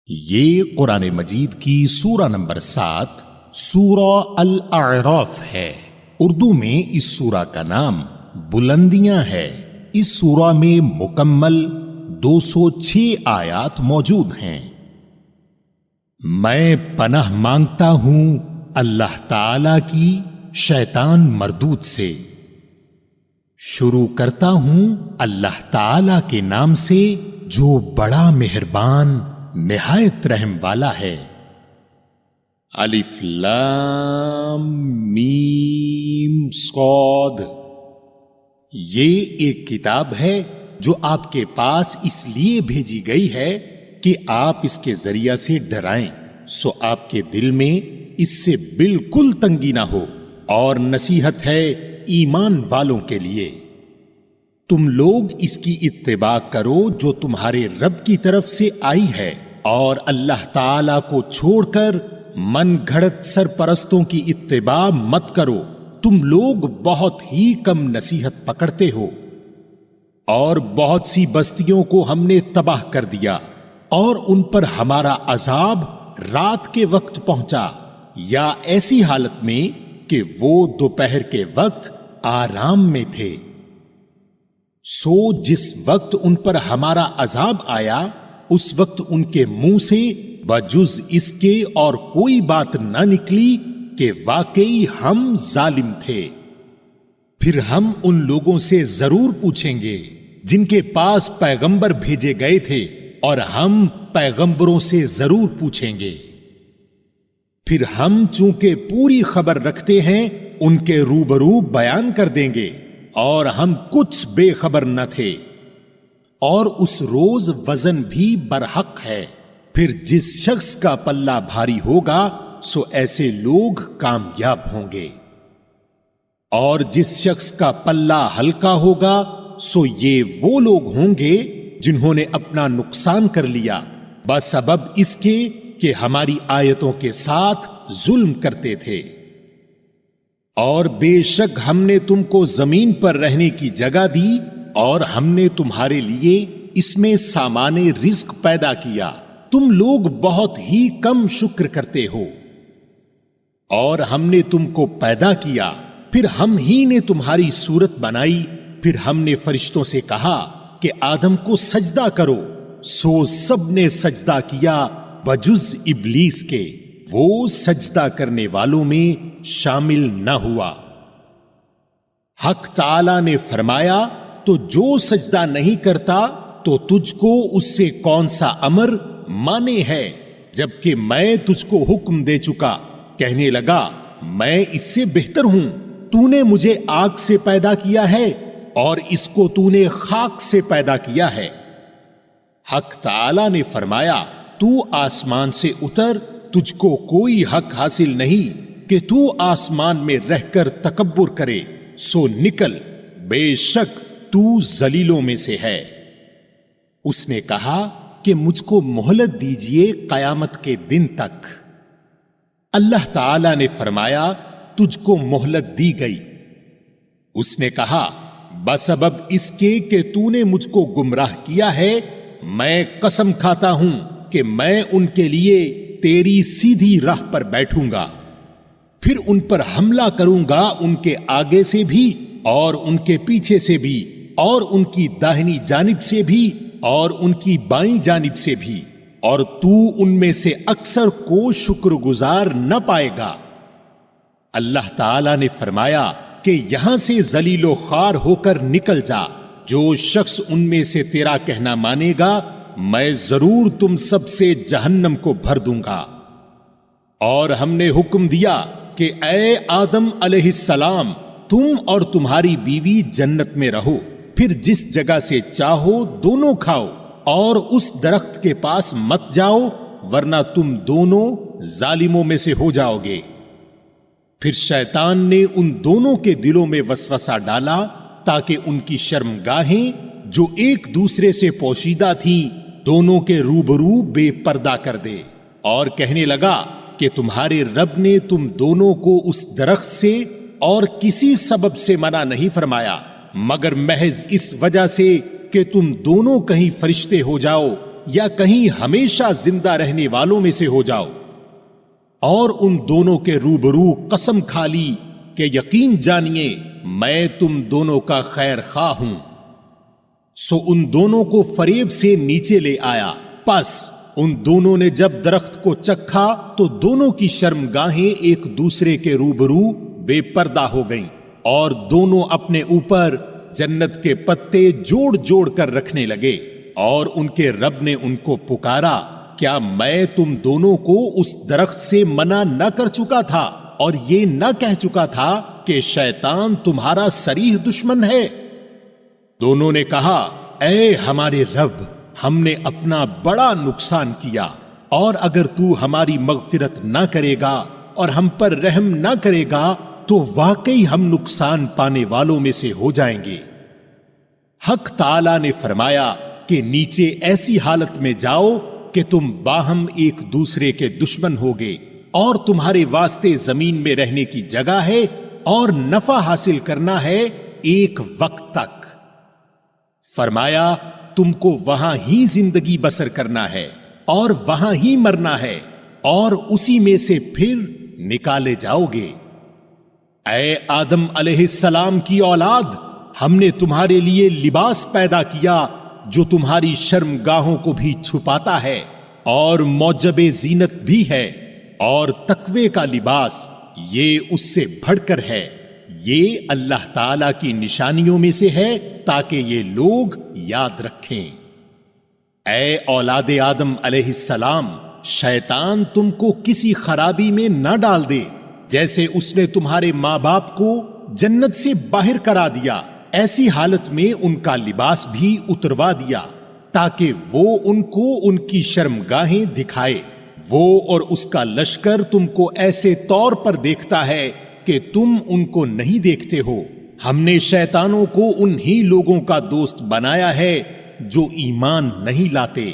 یہ قرآن مجید کی سورہ نمبر 7 سورہ الاعراف ہے۔ اردو میں اس سورہ کا نام بلندیاں ہے۔ اس سورہ میں مکمل 206 آیات موجود ہیں۔ میں پناہ مانگتا ہوں اللہ تعالی کی شیطان مردود سے۔ شروع کرتا ہوں اللہ تعالی کے نام سے جو بڑا مہربان نہایت رحم والا ہے۔ الف لام میم صاد۔ یہ ایک کتاب ہے جو آپ کے پاس اس لیے بھیجی گئی ہے کہ آپ اس کے ذریعہ سے ڈرائیں، سو آپ کے دل میں اس سے بالکل تنگی نہ ہو، اور نصیحت ہے ایمان والوں کے لیے۔ تم لوگ اس کی اتباع کرو جو تمہارے رب کی طرف سے آئی ہے، اور اللہ تعالی کو چھوڑ کر من گھڑت سرپرستوں کی اتباع مت کرو۔ تم لوگ بہت ہی کم نصیحت پکڑتے ہو، اور بہت سی بستیوں کو ہم نے تباہ کر دیا، اور ان پر ہمارا عذاب رات کے وقت پہنچا، یا ایسی حالت میں کہ وہ دوپہر کے وقت آرام میں تھے۔ سو جس وقت ان پر ہمارا عذاب آیا، اس وقت ان کے منہ سے بجز اس کے اور کوئی بات نہ نکلی کہ واقعی ہم ظالم تھے۔ پھر ہم ان لوگوں سے ضرور پوچھیں گے جن کے پاس پیغمبر بھیجے گئے تھے، اور ہم پیغمبروں سے ضرور پوچھیں گے۔ پھر ہم چونکہ پوری خبر رکھتے ہیں ان کے روبرو بیان کر دیں گے، اور ہم کچھ بے خبر نہ تھے۔ اور اس روز وزن بھی برحق ہے۔ پھر جس شخص کا پلہ بھاری ہوگا سو ایسے لوگ کامیاب ہوں گے، اور جس شخص کا پلہ ہلکا ہوگا سو یہ وہ لوگ ہوں گے جنہوں نے اپنا نقصان کر لیا بسبب اس کے کہ ہماری آیتوں کے ساتھ ظلم کرتے تھے۔ اور بے شک ہم نے تم کو زمین پر رہنے کی جگہ دی، اور ہم نے تمہارے لیے اس میں سامان رزق پیدا کیا، تم لوگ بہت ہی کم شکر کرتے ہو۔ اور ہم نے تم کو پیدا کیا، پھر ہم ہی نے تمہاری صورت بنائی، پھر ہم نے فرشتوں سے کہا کہ آدم کو سجدہ کرو، سو سب نے سجدہ کیا بجز ابلیس کے، وہ سجدہ کرنے والوں میں شامل نہ ہوا۔ حق تعالی نے فرمایا تو جو سجدہ نہیں کرتا تو تجھ کو اس سے کون سا امر مانے ہے، جبکہ میں تجھ کو حکم دے چکا۔ کہنے لگا میں اس سے بہتر ہوں، تو نے مجھے آگ سے پیدا کیا ہے اور اس کو تو نے خاک سے پیدا کیا ہے۔ حق تعالی نے فرمایا تو آسمان سے اتر، تجھ کو کوئی حق حاصل نہیں کہ تو آسمان میں رہ کر تکبر کرے، سو نکل، بے شک تو ذلیلوں میں سے ہے۔ اس نے کہا کہ مجھ کو مہلت دیجئے قیامت کے دن تک۔ اللہ تعالی نے فرمایا تجھ کو مہلت دی گئی۔ اس نے کہا بسبب اس کے کہ تو نے مجھ کو گمراہ کیا ہے، میں قسم کھاتا ہوں کہ میں ان کے لیے تیری سیدھی راہ پر بیٹھوں گا، پھر ان پر حملہ کروں گا، ان کے آگے سے بھی اور ان کے پیچھے سے بھی، اور ان کی داہنی جانب سے بھی اور ان کی بائیں جانب سے بھی، اور تو ان میں سے اکثر کو شکر گزار نہ پائے گا۔ اللہ تعالی نے فرمایا کہ یہاں سے ذلیل و خوار ہو کر نکل جا، جو شخص ان میں سے تیرا کہنا مانے گا میں ضرور تم سب سے جہنم کو بھر دوں گا۔ اور ہم نے حکم دیا کہ اے آدم علیہ السلام، تم اور تمہاری بیوی جنت میں رہو، پھر جس جگہ سے چاہو دونوں کھاؤ، اور اس درخت کے پاس مت جاؤ ورنہ تم دونوں ظالموں میں سے ہو جاؤ گے۔ پھر شیطان نے ان دونوں کے دلوں میں وسوسہ ڈالا تاکہ ان کی شرمگاہیں جو ایک دوسرے سے پوشیدہ تھیں دونوں کے روبرو بے پردہ کر دے، اور کہنے لگا کہ تمہارے رب نے تم دونوں کو اس درخت سے اور کسی سبب سے منع نہیں فرمایا مگر محض اس وجہ سے کہ تم دونوں کہیں فرشتے ہو جاؤ، یا کہیں ہمیشہ زندہ رہنے والوں میں سے ہو جاؤ۔ اور ان دونوں کے روبرو قسم کھا لی کہ یقین جانیے میں تم دونوں کا خیر خواہ ہوں۔ سو ان دونوں کو فریب سے نیچے لے آیا، پس ان دونوں نے جب درخت کو چکھا تو دونوں کی شرمگاہیں ایک دوسرے کے روبرو بے پردہ ہو گئیں، اور دونوں اپنے اوپر جنت کے پتے جوڑ جوڑ کر رکھنے لگے، اور ان کے رب نے ان کو پکارا، کیا میں تم دونوں کو اس درخت سے منع نہ کر چکا تھا اور یہ نہ کہہ چکا تھا کہ شیطان تمہارا صریح دشمن ہے؟ دونوں نے کہا، اے ہمارے رب، ہم نے اپنا بڑا نقصان کیا، اور اگر تو ہماری مغفرت نہ کرے گا اور ہم پر رحم نہ کرے گا تو واقعی ہم نقصان پانے والوں میں سے ہو جائیں گے۔ حق تعالی نے فرمایا کہ نیچے ایسی حالت میں جاؤ کہ تم باہم ایک دوسرے کے دشمن ہوگے، اور تمہارے واسطے زمین میں رہنے کی جگہ ہے اور نفع حاصل کرنا ہے ایک وقت تک۔ فرمایا تم کو وہاں ہی زندگی بسر کرنا ہے اور وہاں ہی مرنا ہے، اور اسی میں سے پھر نکالے جاؤ گے۔ اے آدم علیہ السلام کی اولاد، ہم نے تمہارے لیے لباس پیدا کیا جو تمہاری شرمگاہوں کو بھی چھپاتا ہے اور موجب زینت بھی ہے، اور تقوی کا لباس یہ اس سے بڑھ کر ہے۔ یہ اللہ تعالی کی نشانیوں میں سے ہے تاکہ یہ لوگ یاد رکھیں۔ اے اولاد آدم علیہ السلام، شیطان تم کو کسی خرابی میں نہ ڈال دے، جیسے اس نے تمہارے ماں باپ کو جنت سے باہر کرا دیا، ایسی حالت میں ان کا لباس بھی اتروا دیا تاکہ وہ ان کو ان کی شرمگاہیں دکھائے۔ وہ اور اس کا لشکر تم کو ایسے طور پر دیکھتا ہے کہ تم ان کو نہیں دیکھتے ہو۔ ہم نے شیطانوں کو انہی لوگوں کا دوست بنایا ہے جو ایمان نہیں لاتے،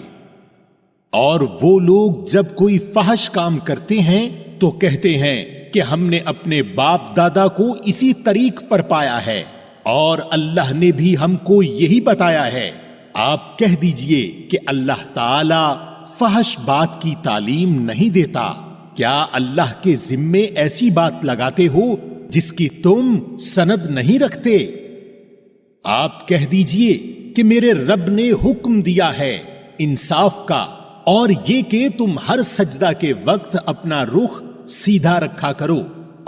اور وہ لوگ جب کوئی فحش کام کرتے ہیں تو کہتے ہیں کہ ہم نے اپنے باپ دادا کو اسی طریق پر پایا ہے، اور اللہ نے بھی ہم کو یہی بتایا ہے۔ آپ کہہ دیجئے کہ اللہ تعالی فحش بات کی تعلیم نہیں دیتا۔ کیا اللہ کے ذمے ایسی بات لگاتے ہو جس کی تم سند نہیں رکھتے؟ آپ کہہ دیجئے کہ میرے رب نے حکم دیا ہے انصاف کا، اور یہ کہ تم ہر سجدہ کے وقت اپنا رخ سیدھا رکھا کرو،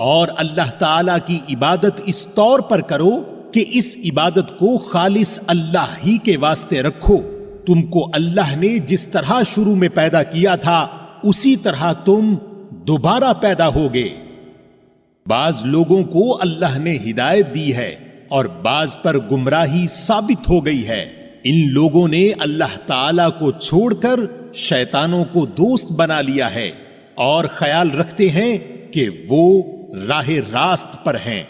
اور اللہ تعالی کی عبادت اس طور پر کرو کہ اس عبادت کو خالص اللہ ہی کے واسطے رکھو۔ تم کو اللہ نے جس طرح شروع میں پیدا کیا تھا اسی طرح تم دوبارہ پیدا ہوگے۔ بعض لوگوں کو اللہ نے ہدایت دی ہے اور بعض پر گمراہی ثابت ہو گئی ہے۔ ان لوگوں نے اللہ تعالی کو چھوڑ کر شیطانوں کو دوست بنا لیا ہے اور خیال رکھتے ہیں کہ وہ راہ راست پر ہیں۔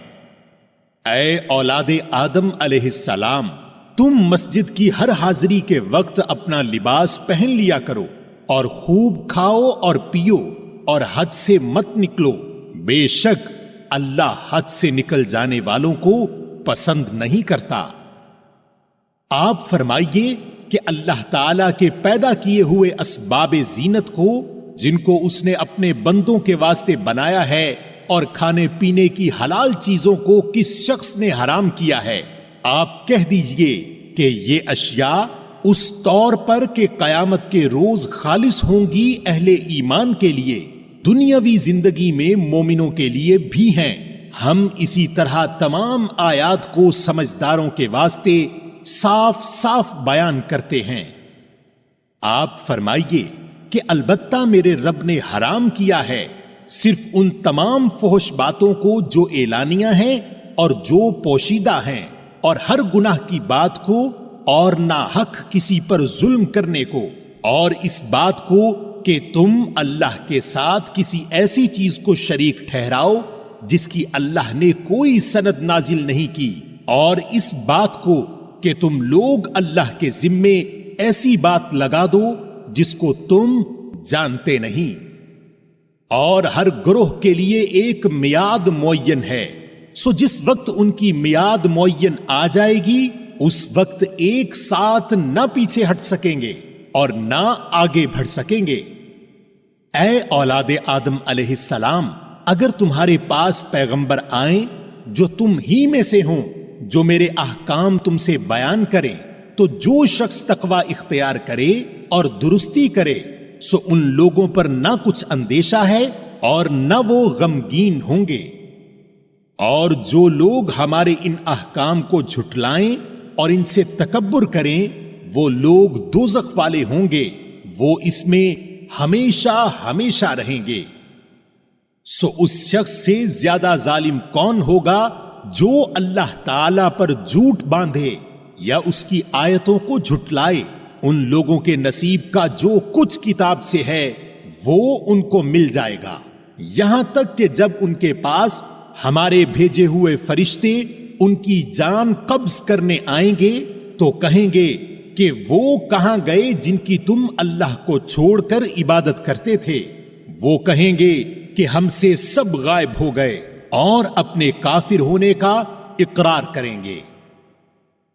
اے اولاد آدم علیہ السلام، تم مسجد کی ہر حاضری کے وقت اپنا لباس پہن لیا کرو، اور خوب کھاؤ اور پیو، اور حد سے مت نکلو، بے شک اللہ حد سے نکل جانے والوں کو پسند نہیں کرتا۔ آپ فرمائیے کہ اللہ تعالی کے پیدا کیے ہوئے اسباب زینت کو، جن کو اس نے اپنے بندوں کے واسطے بنایا ہے، اور کھانے پینے کی حلال چیزوں کو کس شخص نے حرام کیا ہے، آپ کہہ دیجئے کہ یہ اشیاء اس طور پر کہ قیامت کے روز خالص ہوں گی اہل ایمان کے لیے، دنیاوی زندگی میں مومنوں کے لیے بھی ہیں۔ ہم اسی طرح تمام آیات کو سمجھداروں کے واسطے صاف صاف بیان کرتے ہیں۔ آپ فرمائیے کہ البتہ میرے رب نے حرام کیا ہے صرف ان تمام فحش باتوں کو جو اعلانیہ ہیں اور جو پوشیدہ ہیں، اور ہر گناہ کی بات کو، اور ناحق کسی پر ظلم کرنے کو، اور اس بات کو کہ تم اللہ کے ساتھ کسی ایسی چیز کو شریک ٹھہراؤ جس کی اللہ نے کوئی سند نازل نہیں کی، اور اس بات کو کہ تم لوگ اللہ کے ذمے ایسی بات لگا دو جس کو تم جانتے نہیں۔ اور ہر گروہ کے لیے ایک میعاد معین ہے، سو جس وقت ان کی میعاد معین آ جائے گی اس وقت ایک ساتھ نہ پیچھے ہٹ سکیں گے، اور نہ آگے بڑھ سکیں گے۔ اے اولاد آدم علیہ السلام، اگر تمہارے پاس پیغمبر آئیں جو تم ہی میں سے ہوں، جو میرے احکام تم سے بیان کریں، تو جو شخص تقوی اختیار کرے اور درستی کرے سو ان لوگوں پر نہ کچھ اندیشہ ہے اور نہ وہ غمگین ہوں گے۔ اور جو لوگ ہمارے ان احکام کو جھٹلائیں اور ان سے تکبر کریں وہ لوگ دوزخ والے ہوں گے، وہ اس میں ہمیشہ ہمیشہ رہیں گے۔ سو اس شخص سے زیادہ ظالم کون ہوگا جو اللہ تعالی پر جھوٹ باندھے یا اس کی آیتوں کو جھٹلائے؟ ان لوگوں کے نصیب کا جو کچھ کتاب سے ہے وہ ان کو مل جائے گا، یہاں تک کہ جب ان کے پاس ہمارے بھیجے ہوئے فرشتے ان کی جان قبض کرنے آئیں گے تو کہیں گے کہ وہ کہاں گئے جن کی تم اللہ کو چھوڑ کر عبادت کرتے تھے؟ وہ کہیں گے کہ ہم سے سب غائب ہو گئے، اور اپنے کافر ہونے کا اقرار کریں گے۔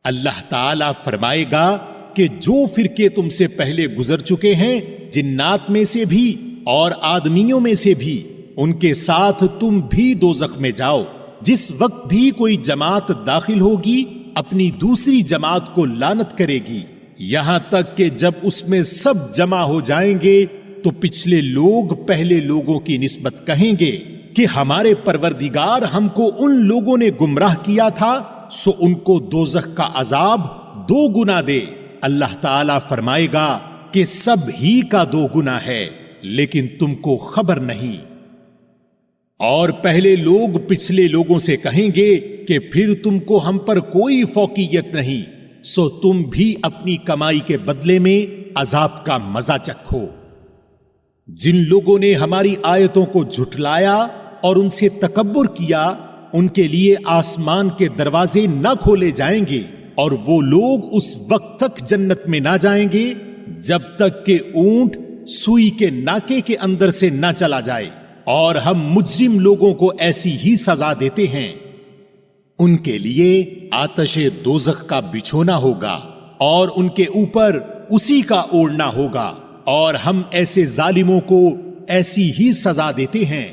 اللہ تعالی فرمائے گا کہ جو فرقے تم سے پہلے گزر چکے ہیں، جنات میں سے بھی اور آدمیوں میں سے بھی، ان کے ساتھ تم بھی دوزخ میں جاؤ۔ جس وقت بھی کوئی جماعت داخل ہوگی اپنی دوسری جماعت کو لعنت کرے گی، یہاں تک کہ جب اس میں سب جمع ہو جائیں گے تو پچھلے لوگ پہلے لوگوں کی نسبت کہیں گے کہ ہمارے پروردگار ہم کو ان لوگوں نے گمراہ کیا تھا، سو ان کو دوزخ کا عذاب 2 گنا دے۔ اللہ تعالیٰ فرمائے گا کہ سب ہی کا 2 گنا ہے، لیکن تم کو خبر نہیں۔ اور پہلے لوگ پچھلے لوگوں سے کہیں گے کہ پھر تم کو ہم پر کوئی فوقیت نہیں، سو تم بھی اپنی کمائی کے بدلے میں عذاب کا مزہ چکھو۔ جن لوگوں نے ہماری آیتوں کو جھٹلایا اور ان سے تکبر کیا، ان کے لیے آسمان کے دروازے نہ کھولے جائیں گے، اور وہ لوگ اس وقت تک جنت میں نہ جائیں گے جب تک کہ اونٹ سوئی کے ناکے کے اندر سے نہ چلا جائے، اور ہم مجرم لوگوں کو ایسی ہی سزا دیتے ہیں۔ ان کے لیے آتش دوزخ کا بچھونا ہوگا اور ان کے اوپر اسی کا اوڑھنا ہوگا، اور ہم ایسے ظالموں کو ایسی ہی سزا دیتے ہیں۔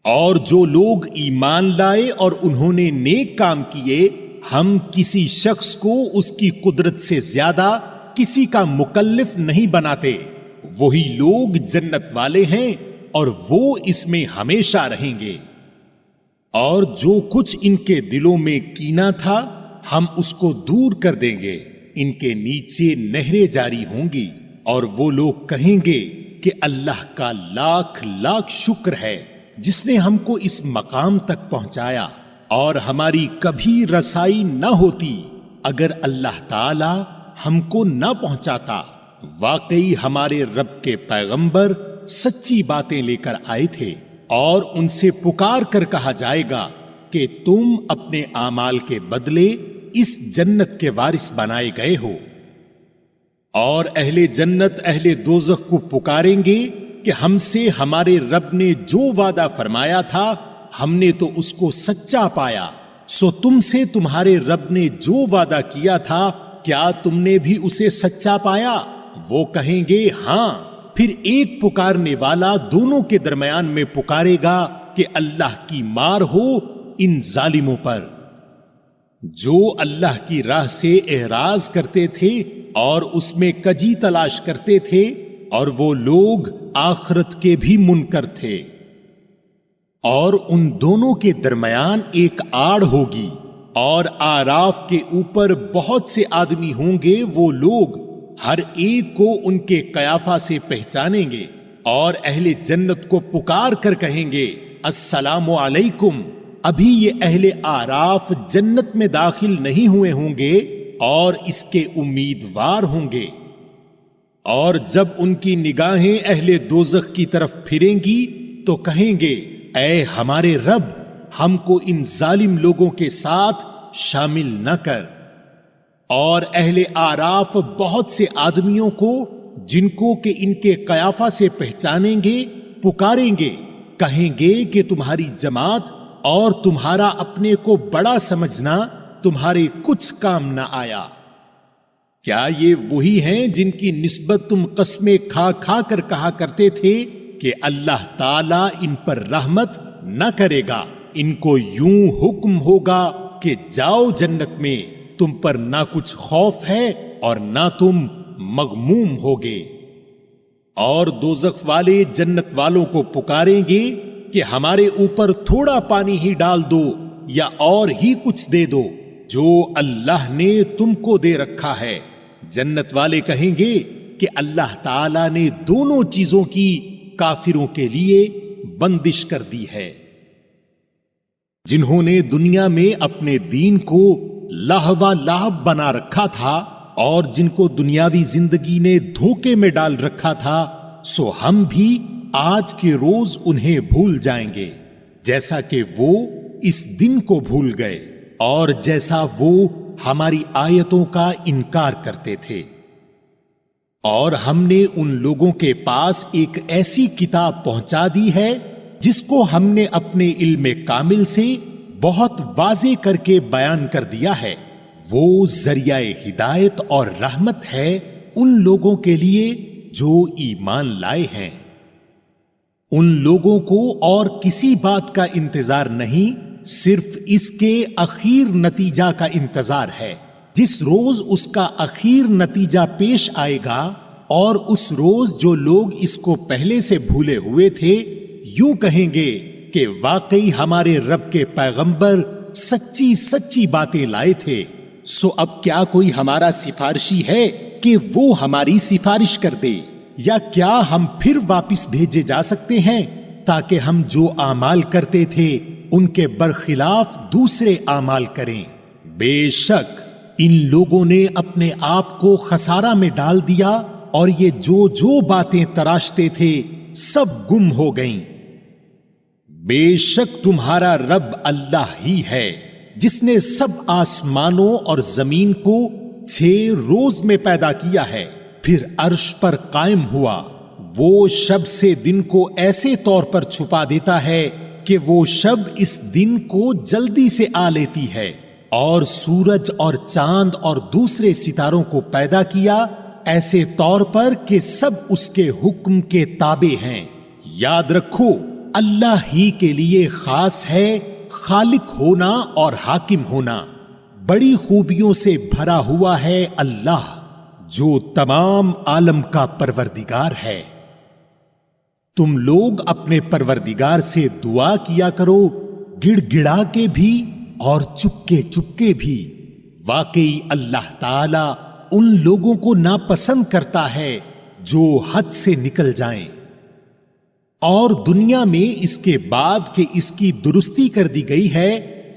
اور جو لوگ ایمان لائے اور انہوں نے نیک کام کیے، ہم کسی شخص کو اس کی قدرت سے زیادہ کسی کا مکلف نہیں بناتے، وہی لوگ جنت والے ہیں اور وہ اس میں ہمیشہ رہیں گے۔ اور جو کچھ ان کے دلوں میں کینہ تھا ہم اس کو دور کر دیں گے، ان کے نیچے نہریں جاری ہوں گی، اور وہ لوگ کہیں گے کہ اللہ کا لاکھ لاکھ شکر ہے جس نے ہم کو اس مقام تک پہنچایا، اور ہماری کبھی رسائی نہ ہوتی اگر اللہ تعالی ہم کو نہ پہنچاتا۔ واقعی ہمارے رب کے پیغمبر سچی باتیں لے کر آئے تھے، اور ان سے پکار کر کہا جائے گا کہ تم اپنے اعمال کے بدلے اس جنت کے وارث بنائے گئے ہو۔ اور اہل جنت اہل دوزخ کو پکاریں گے کہ ہم سے ہمارے رب نے جو وعدہ فرمایا تھا ہم نے تو اس کو سچا پایا، سو تم سے تمہارے رب نے جو وعدہ کیا تھا کیا تم نے بھی اسے سچا پایا؟ وہ کہیں گے ہاں۔ پھر ایک پکارنے والا دونوں کے درمیان میں پکارے گا کہ اللہ کی مار ہو ان ظالموں پر، جو اللہ کی راہ سے اعراض کرتے تھے اور اس میں کجی تلاش کرتے تھے، اور وہ لوگ آخرت کے بھی منکر تھے۔ اور ان دونوں کے درمیان ایک آڑ ہوگی، اور آراف کے اوپر بہت سے آدمی ہوں گے، وہ لوگ ہر ایک کو ان کے قیافہ سے پہچانیں گے، اور اہل جنت کو پکار کر کہیں گے السلام علیکم۔ ابھی یہ اہل آراف جنت میں داخل نہیں ہوئے ہوں گے اور اس کے امیدوار ہوں گے، اور جب ان کی نگاہیں اہل دوزخ کی طرف پھریں گی تو کہیں گے اے ہمارے رب، ہم کو ان ظالم لوگوں کے ساتھ شامل نہ کر۔ اور اہل آراف بہت سے آدمیوں کو جن کو کہ ان کے قیافہ سے پہچانیں گے پکاریں گے، کہیں گے کہ تمہاری جماعت اور تمہارا اپنے کو بڑا سمجھنا تمہارے کچھ کام نہ آیا۔ کیا یہ وہی ہیں جن کی نسبت تم قسمیں کھا کھا کر کہا کرتے تھے کہ اللہ تعالیٰ ان پر رحمت نہ کرے گا، ان کو یوں حکم ہوگا کہ جاؤ جنت میں، تم پر نہ کچھ خوف ہے اور نہ تم مغموم ہوگے؟ اور دوزخ والے جنت والوں کو پکاریں گے کہ ہمارے اوپر تھوڑا پانی ہی ڈال دو یا اور ہی کچھ دے دو جو اللہ نے تم کو دے رکھا ہے۔ جنت والے کہیں گے کہ اللہ تعالیٰ نے دونوں چیزوں کی کافروں کے لیے بندش کر دی ہے۔ جنہوں نے دنیا میں اپنے دین کو لہو لعب بنا رکھا تھا اور جن کو دنیاوی زندگی نے دھوکے میں ڈال رکھا تھا، سو ہم بھی آج کے روز انہیں بھول جائیں گے جیسا کہ وہ اس دن کو بھول گئے اور جیسا وہ ہماری آیتوں کا انکار کرتے تھے۔ اور ہم نے ان لوگوں کے پاس ایک ایسی کتاب پہنچا دی ہے جس کو ہم نے اپنے علم کامل سے بہت واضح کر کے بیان کر دیا ہے۔ وہ ذریعہ ہدایت اور رحمت ہے ان لوگوں کے لیے جو ایمان لائے ہیں۔ ان لوگوں کو اور کسی بات کا انتظار نہیں، صرف اس کے اخیر نتیجہ کا انتظار ہے۔ جس روز اس کا اخیر نتیجہ پیش آئے گا اور اس روز جو لوگ اس کو پہلے سے بھولے ہوئے تھے یوں کہیں گے کہ واقعی ہمارے رب کے پیغمبر سچی سچی باتیں لائے تھے، سو اب کیا کوئی ہمارا سفارشی ہے کہ وہ ہماری سفارش کر دے، یا کیا ہم پھر واپس بھیجے جا سکتے ہیں تاکہ ہم جو اعمال کرتے تھے ان کے برخلاف دوسرے اعمال کریں؟ بے شک ان لوگوں نے اپنے آپ کو خسارہ میں ڈال دیا اور یہ جو باتیں تراشتے تھے سب گم ہو گئیں۔ بے شک تمہارا رب اللہ ہی ہے جس نے سب آسمانوں اور زمین کو 6 روز میں پیدا کیا ہے، پھر عرش پر قائم ہوا۔ وہ شب سے دن کو ایسے طور پر چھپا دیتا ہے کہ وہ شب اس دن کو جلدی سے آ لیتی ہے، اور سورج اور چاند اور دوسرے ستاروں کو پیدا کیا ایسے طور پر کہ سب اس کے حکم کے تابع ہیں۔ یاد رکھو اللہ ہی کے لیے خاص ہے خالق ہونا اور حاکم ہونا۔ بڑی خوبیوں سے بھرا ہوا ہے اللہ جو تمام عالم کا پروردگار ہے۔ تم لوگ اپنے پروردگار سے دعا کیا کرو، گڑ گڑا کے بھی اور چپکے چپکے بھی۔ واقعی اللہ تعالی ان لوگوں کو ناپسند کرتا ہے جو حد سے نکل جائیں۔ اور دنیا میں اس کے بعد کہ اس کی درستی کر دی گئی ہے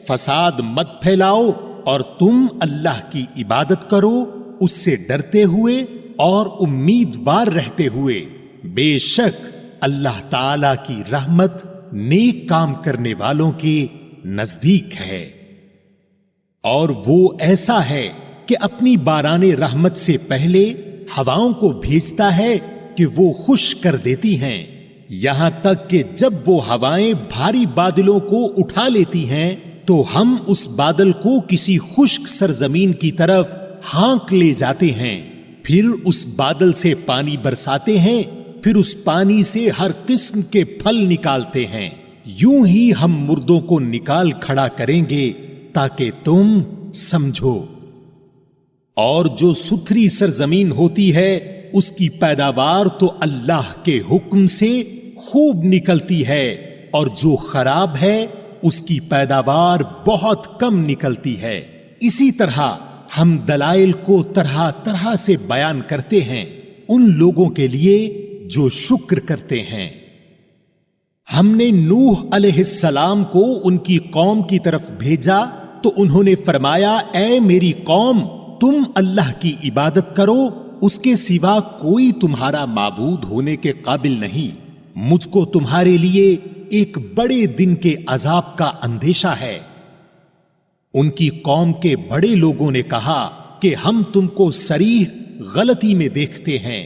فساد مت پھیلاؤ، اور تم اللہ کی عبادت کرو اس سے ڈرتے ہوئے اور امیدوار رہتے ہوئے۔ بے شک اللہ تعالی کی رحمت نیک کام کرنے والوں کے نزدیک ہے۔ اور وہ ایسا ہے کہ اپنی باران رحمت سے پہلے ہواؤں کو بھیجتا ہے کہ وہ خشک کر دیتی ہیں، یہاں تک کہ جب وہ ہوائیں بھاری بادلوں کو اٹھا لیتی ہیں تو ہم اس بادل کو کسی خشک سرزمین کی طرف ہانک لے جاتے ہیں، پھر اس بادل سے پانی برساتے ہیں، پھر اس پانی سے ہر قسم کے پھل نکالتے ہیں۔ یوں ہی ہم مردوں کو نکال کھڑا کریں گے تاکہ تم سمجھو۔ اور جو ستھری سرزمین ہوتی ہے اس کی پیداوار تو اللہ کے حکم سے خوب نکلتی ہے، اور جو خراب ہے اس کی پیداوار بہت کم نکلتی ہے۔ اسی طرح ہم دلائل کو طرح طرح سے بیان کرتے ہیں ان لوگوں کے لیے جو شکر کرتے ہیں۔ ہم نے نوح علیہ السلام کو ان کی قوم کی طرف بھیجا تو انہوں نے فرمایا، اے میری قوم، تم اللہ کی عبادت کرو، اس کے سوا کوئی تمہارا معبود ہونے کے قابل نہیں۔ مجھ کو تمہارے لیے ایک بڑے دن کے عذاب کا اندیشہ ہے۔ ان کی قوم کے بڑے لوگوں نے کہا کہ ہم تم کو صریح غلطی میں دیکھتے ہیں۔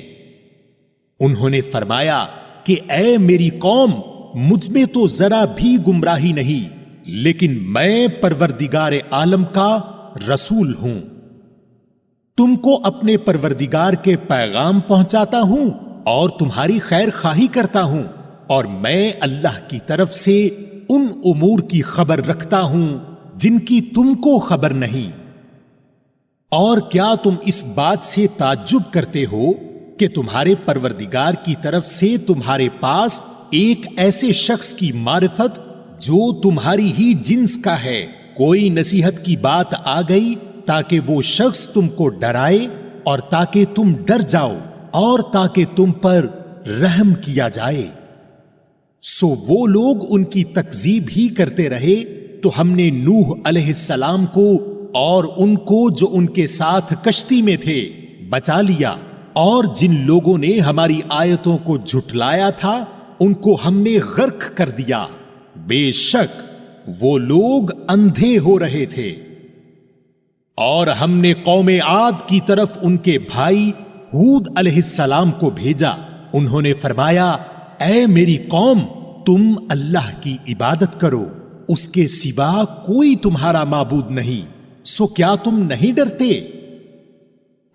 انہوں نے فرمایا کہ اے میری قوم، مجھ میں تو ذرا بھی گمراہی نہیں، لیکن میں پروردگار عالم کا رسول ہوں۔ تم کو اپنے پروردگار کے پیغام پہنچاتا ہوں اور تمہاری خیر خواہی کرتا ہوں، اور میں اللہ کی طرف سے ان امور کی خبر رکھتا ہوں جن کی تم کو خبر نہیں۔ اور کیا تم اس بات سے تعجب کرتے ہو کہ تمہارے پروردگار کی طرف سے تمہارے پاس ایک ایسے شخص کی معرفت جو تمہاری ہی جنس کا ہے کوئی نصیحت کی بات آ گئی تاکہ وہ شخص تم کو ڈرائے اور تاکہ تم ڈر جاؤ اور تاکہ تم پر رحم کیا جائے؟ سو وہ لوگ ان کی تکذیب ہی کرتے رہے تو ہم نے نوح علیہ السلام کو اور ان کو جو ان کے ساتھ کشتی میں تھے بچا لیا، اور جن لوگوں نے ہماری آیتوں کو جھٹلایا تھا ان کو ہم نے غرق کر دیا، بے شک وہ لوگ اندھے ہو رہے تھے۔ اور ہم نے قوم عاد کی طرف ان کے بھائی ہود علیہ السلام کو بھیجا، انہوں نے فرمایا اے میری قوم، تم اللہ کی عبادت کرو، اس کے سوا کوئی تمہارا معبود نہیں، سو کیا تم نہیں ڈرتے؟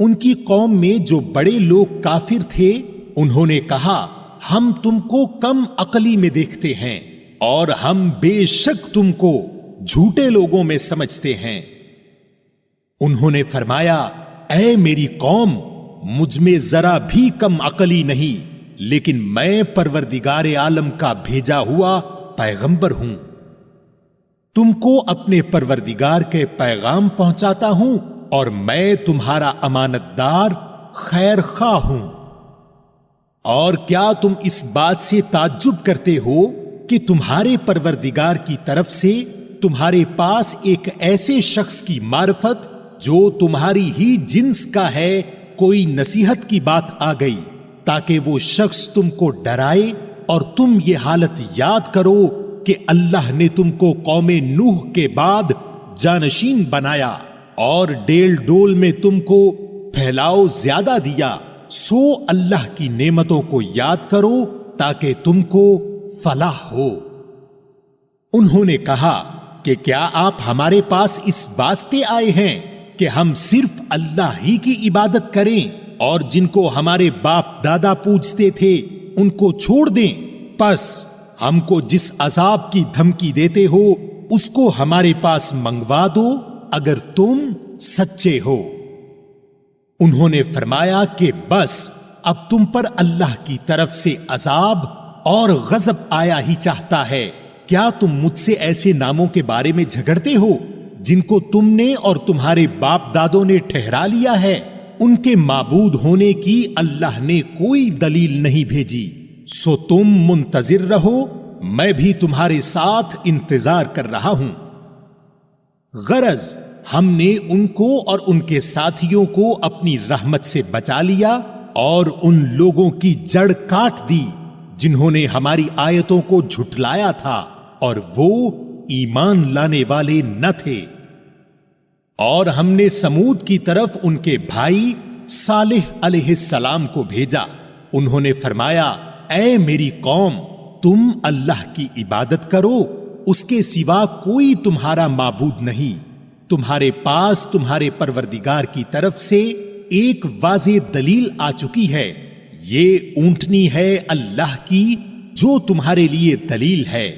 ان کی قوم میں جو بڑے لوگ کافر تھے انہوں نے کہا ہم تم کو کم عقلی میں دیکھتے ہیں اور ہم بے شک تم کو جھوٹے لوگوں میں سمجھتے ہیں۔ انہوں نے فرمایا اے میری قوم، مجھ میں ذرا بھی کم عقلی نہیں، لیکن میں پروردگار عالم کا بھیجا ہوا پیغمبر ہوں، تم کو اپنے پروردگار کے پیغام پہنچاتا ہوں اور میں تمہارا امانت دار خیر خواہ ہوں۔ اور کیا تم اس بات سے تعجب کرتے ہو کہ تمہارے پروردگار کی طرف سے تمہارے پاس ایک ایسے شخص کی معرفت جو تمہاری ہی جنس کا ہے کوئی نصیحت کی بات آ گئی تاکہ وہ شخص تم کو ڈرائے اور تم یہ حالت یاد کرو کہ اللہ نے تم کو قوم نوح کے بعد جانشین بنایا اور ڈیل ڈول میں تم کو پھیلاؤ زیادہ دیا، سو اللہ کی نعمتوں کو یاد کرو تاکہ تم کو فلاح ہو۔ انہوں نے کہا کہ کیا آپ ہمارے پاس اس واسطے آئے ہیں کہ ہم صرف اللہ ہی کی عبادت کریں اور جن کو ہمارے باپ دادا پوجتے تھے ان کو چھوڑ دیں؟ پس ہم کو جس عذاب کی دھمکی دیتے ہو اس کو ہمارے پاس منگوا دو اگر تم سچے ہو۔ انہوں نے فرمایا کہ بس اب تم پر اللہ کی طرف سے عذاب اور غضب آیا ہی چاہتا ہے، کیا تم مجھ سے ایسے ناموں کے بارے میں جھگڑتے ہو جن کو تم نے اور تمہارے باپ دادوں نے ٹھہرا لیا ہے؟ ان کے معبود ہونے کی اللہ نے کوئی دلیل نہیں بھیجی، سو تم منتظر رہو، میں بھی تمہارے ساتھ انتظار کر رہا ہوں۔ غرض ہم نے ان کو اور ان کے ساتھیوں کو اپنی رحمت سے بچا لیا اور ان لوگوں کی جڑ کاٹ دی جنہوں نے ہماری آیتوں کو جھٹلایا تھا اور وہ ایمان لانے والے نہ تھے۔ اور ہم نے سمود کی طرف ان کے بھائی صالح علیہ السلام کو بھیجا، انہوں نے فرمایا اے میری قوم، تم اللہ کی عبادت کرو، اس کے سوا کوئی تمہارا معبود نہیں، تمہارے پاس تمہارے پروردگار کی طرف سے ایک واضح دلیل آ چکی ہے، یہ اونٹنی ہے اللہ کی جو تمہارے لیے دلیل ہے،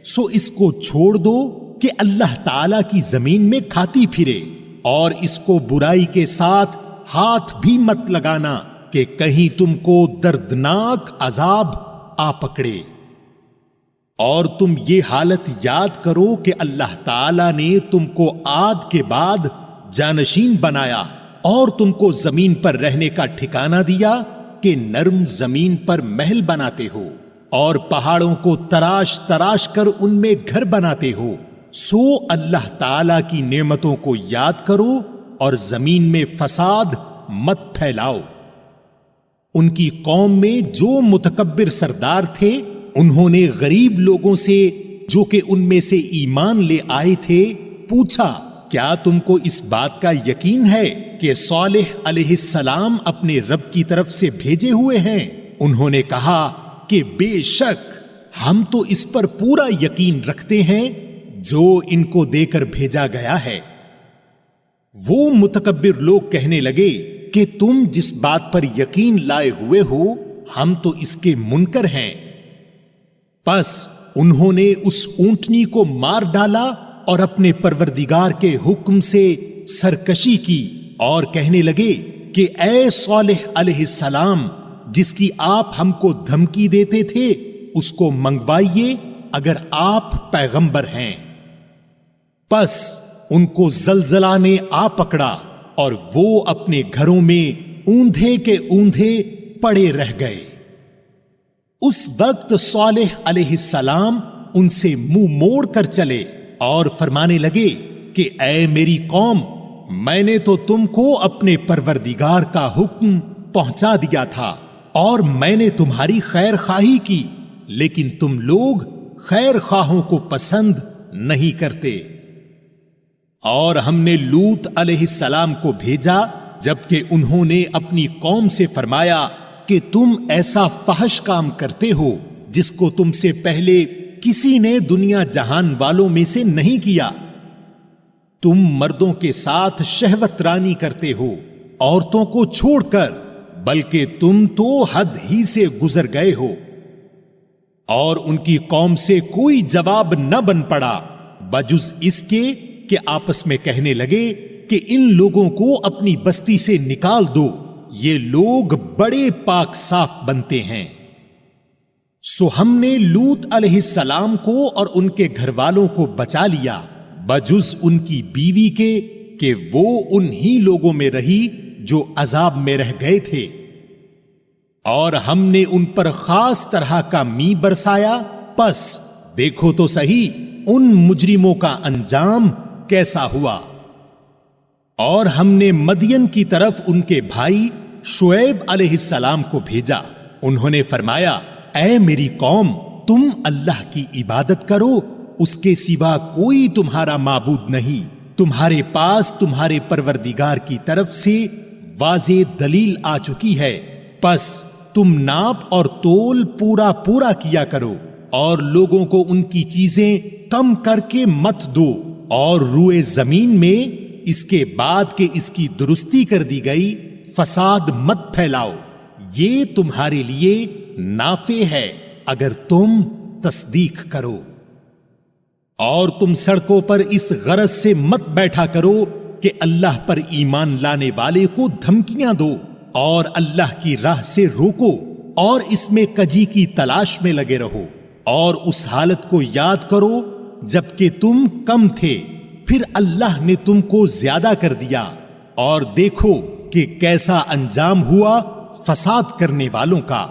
سو اس کو چھوڑ دو کہ اللہ تعالی کی زمین میں کھاتی پھرے، اور اس کو برائی کے ساتھ ہاتھ بھی مت لگانا کہ کہیں تم کو دردناک عذاب آ پکڑے۔ اور تم یہ حالت یاد کرو کہ اللہ تعالی نے تم کو عاد کے بعد جانشین بنایا اور تم کو زمین پر رہنے کا ٹھکانہ دیا کہ نرم زمین پر محل بناتے ہو اور پہاڑوں کو تراش تراش کر ان میں گھر بناتے ہو، سو اللہ تعالی کی نعمتوں کو یاد کرو اور زمین میں فساد مت پھیلاؤ۔ ان کی قوم میں جو متکبر سردار تھے انہوں نے غریب لوگوں سے جو کہ ان میں سے ایمان لے آئے تھے پوچھا کیا تم کو اس بات کا یقین ہے کہ صالح علیہ السلام اپنے رب کی طرف سے بھیجے ہوئے ہیں؟ انہوں نے کہا کہ بے شک ہم تو اس پر پورا یقین رکھتے ہیں جو ان کو دے کر بھیجا گیا ہے۔ وہ متکبر لوگ کہنے لگے کہ تم جس بات پر یقین لائے ہوئے ہو ہم تو اس کے منکر ہیں۔ پس انہوں نے اس اونٹنی کو مار ڈالا اور اپنے پروردگار کے حکم سے سرکشی کی اور کہنے لگے کہ اے صالح علیہ السلام، جس کی آپ ہم کو دھمکی دیتے تھے اس کو منگوائیے اگر آپ پیغمبر ہیں۔ پس ان کو زلزلہ نے آ پکڑا اور وہ اپنے گھروں میں اوندھے کے اوندھے پڑے رہ گئے۔ اس وقت صالح علیہ السلام ان سے منہ موڑ کر چلے اور فرمانے لگے کہ اے میری قوم، میں نے تو تم کو اپنے پروردگار کا حکم پہنچا دیا تھا اور میں نے تمہاری خیر خواہی کی، لیکن تم لوگ خیر خواہوں کو پسند نہیں کرتے۔ اور ہم نے لوط علیہ السلام کو بھیجا جبکہ انہوں نے اپنی قوم سے فرمایا کہ تم ایسا فحش کام کرتے ہو جس کو تم سے پہلے کسی نے دنیا جہان والوں میں سے نہیں کیا۔ تم مردوں کے ساتھ شہوت رانی کرتے ہو عورتوں کو چھوڑ کر، بلکہ تم تو حد ہی سے گزر گئے ہو۔ اور ان کی قوم سے کوئی جواب نہ بن پڑا بجز اس کے کہ آپس میں کہنے لگے کہ ان لوگوں کو اپنی بستی سے نکال دو، یہ لوگ بڑے پاک صاف بنتے ہیں۔ سو ہم نے لوط علیہ السلام کو اور ان کے گھر والوں کو بچا لیا بجز ان کی بیوی کے کہ وہ انہی لوگوں میں رہی جو عذاب میں رہ گئے تھے۔ اور ہم نے ان پر خاص طرح کا می برسایا، پس دیکھو تو صحیح ان مجرموں کا انجام کیسا ہوا۔ اور ہم نے مدین کی طرف ان کے بھائی شعیب علیہ السلام کو بھیجا، انہوں نے فرمایا اے میری قوم، تم اللہ کی عبادت کرو، اس کے سوا کوئی تمہارا معبود نہیں، تمہارے پاس تمہارے پروردگار کی طرف سے واضح دلیل آ چکی ہے، پس تم ناپ اور تول پورا پورا کیا کرو اور لوگوں کو ان کی چیزیں کم کر کے مت دو، اور روئے زمین میں اس کے بعد کہ اس کی درستی کر دی گئی فساد مت پھیلاؤ، یہ تمہارے لیے نافع ہے اگر تم تصدیق کرو۔ اور تم سڑکوں پر اس غرض سے مت بیٹھا کرو کہ اللہ پر ایمان لانے والے کو دھمکیاں دو اور اللہ کی راہ سے روکو، اور اس میں کجی کی تلاش میں لگے رہو، اور اس حالت کو یاد کرو جبکہ تم کم تھے، پھر اللہ نے تم کو زیادہ کر دیا، اور دیکھو کہ کیسا انجام ہوا فساد کرنے والوں کا۔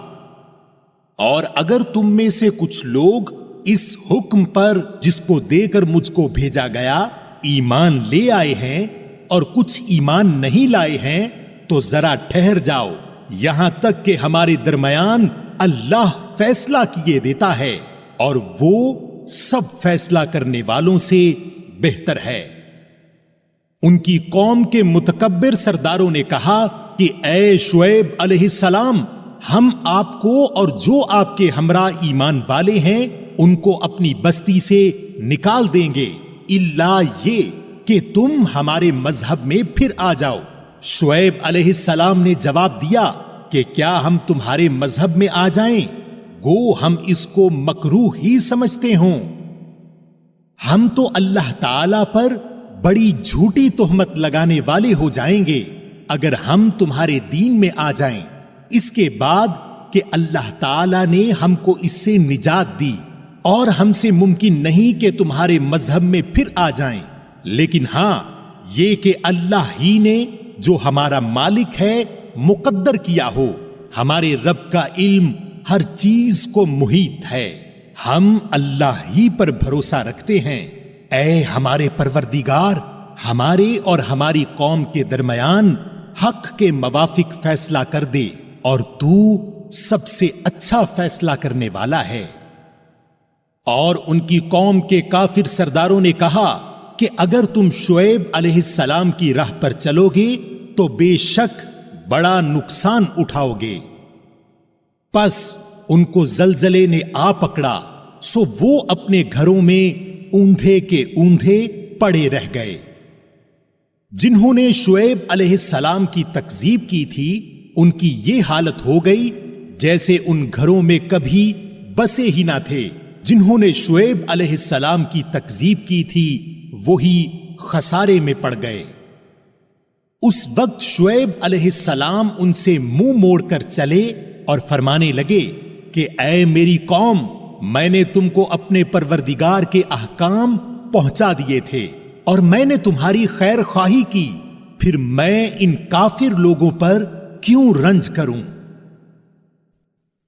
اور اگر تم میں سے کچھ لوگ اس حکم پر جس کو دے کر مجھ کو بھیجا گیا ایمان لے آئے ہیں اور کچھ ایمان نہیں لائے ہیں تو ذرا ٹھہر جاؤ یہاں تک کہ ہمارے درمیان اللہ فیصلہ کیے دیتا ہے، اور وہ سب فیصلہ کرنے والوں سے بہتر ہے۔ ان کی قوم کے متکبر سرداروں نے کہا کہ اے شعیب علیہ السلام، ہم آپ کو اور جو آپ کے ہمراہ ایمان والے ہیں ان کو اپنی بستی سے نکال دیں گے، الا یہ کہ تم ہمارے مذہب میں پھر آ جاؤ۔ شعیب علیہ السلام نے جواب دیا کہ کیا ہم تمہارے مذہب میں آ جائیں؟ گو ہم اس کو مکروہ ہی سمجھتے ہوں۔ ہم تو اللہ تعالی پر بڑی جھوٹی تہمت لگانے والے ہو جائیں گے اگر ہم تمہارے دین میں آ جائیں، اس کے بعد کہ اللہ تعالی نے ہم کو اس سے نجات دی، اور ہم سے ممکن نہیں کہ تمہارے مذہب میں پھر آ جائیں، لیکن ہاں یہ کہ اللہ ہی نے جو ہمارا مالک ہے مقدر کیا ہو، ہمارے رب کا علم ہر چیز کو محیط ہے، ہم اللہ ہی پر بھروسہ رکھتے ہیں۔ اے ہمارے پروردگار، ہمارے اور ہماری قوم کے درمیان حق کے موافق فیصلہ کر دے، اور تو سب سے اچھا فیصلہ کرنے والا ہے۔ اور ان کی قوم کے کافر سرداروں نے کہا کہ اگر تم شعیب علیہ السلام کی راہ پر چلو گے تو بے شک بڑا نقصان اٹھاؤ گے۔ پس ان کو زلزلے نے آ پکڑا، سو وہ اپنے گھروں میں اوندھے کے اوندھے پڑے رہ گئے۔ جنہوں نے شعیب علیہ السلام کی تکذیب کی تھی ان کی یہ حالت ہو گئی جیسے ان گھروں میں کبھی بسے ہی نہ تھے جنہوں نے شعیب علیہ السلام کی تکذیب کی تھی، وہی خسارے میں پڑ گئے۔ اس وقت شعیب علیہ السلام ان سے منہ موڑ کر چلے اور فرمانے لگے کہ اے میری قوم، میں نے تم کو اپنے پروردگار کے احکام پہنچا دیے تھے اور میں نے تمہاری خیر خواہی کی، پھر میں ان کافر لوگوں پر کیوں رنج کروں؟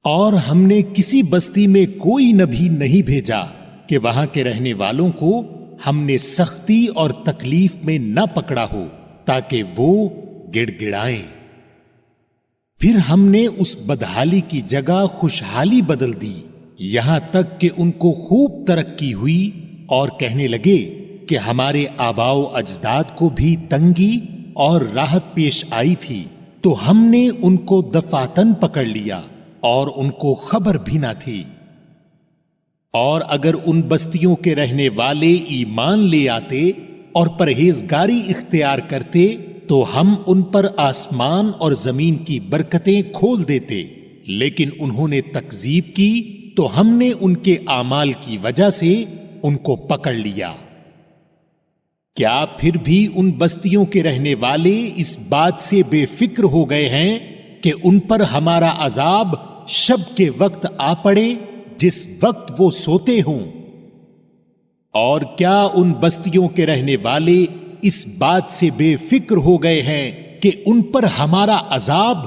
اور ہم نے کسی بستی میں کوئی نبی نہیں بھیجا کہ وہاں کے رہنے والوں کو ہم نے سختی اور تکلیف میں نہ پکڑا ہو تاکہ وہ گڑ گڑائیں۔ پھر ہم نے اس بدحالی کی جگہ خوشحالی بدل دی، یہاں تک کہ ان کو خوب ترقی ہوئی اور کہنے لگے کہ ہمارے آباء و اجداد کو بھی تنگی اور راحت پیش آئی تھی تو ہم نے ان کو دفعتاً پکڑ لیا اور ان کو خبر بھی نہ تھی۔ اور اگر ان بستیوں کے رہنے والے ایمان لے آتے اور پرہیزگاری اختیار کرتے تو ہم ان پر آسمان اور زمین کی برکتیں کھول دیتے، لیکن انہوں نے تکذیب کی تو ہم نے ان کے اعمال کی وجہ سے ان کو پکڑ لیا۔ کیا پھر بھی ان بستیوں کے رہنے والے اس بات سے بے فکر ہو گئے ہیں کہ ان پر ہمارا عذاب شب کے وقت آ پڑے جس وقت وہ سوتے ہوں؟ اور کیا ان بستیوں کے رہنے والے اس بات سے بے فکر ہو گئے ہیں کہ ان پر ہمارا عذاب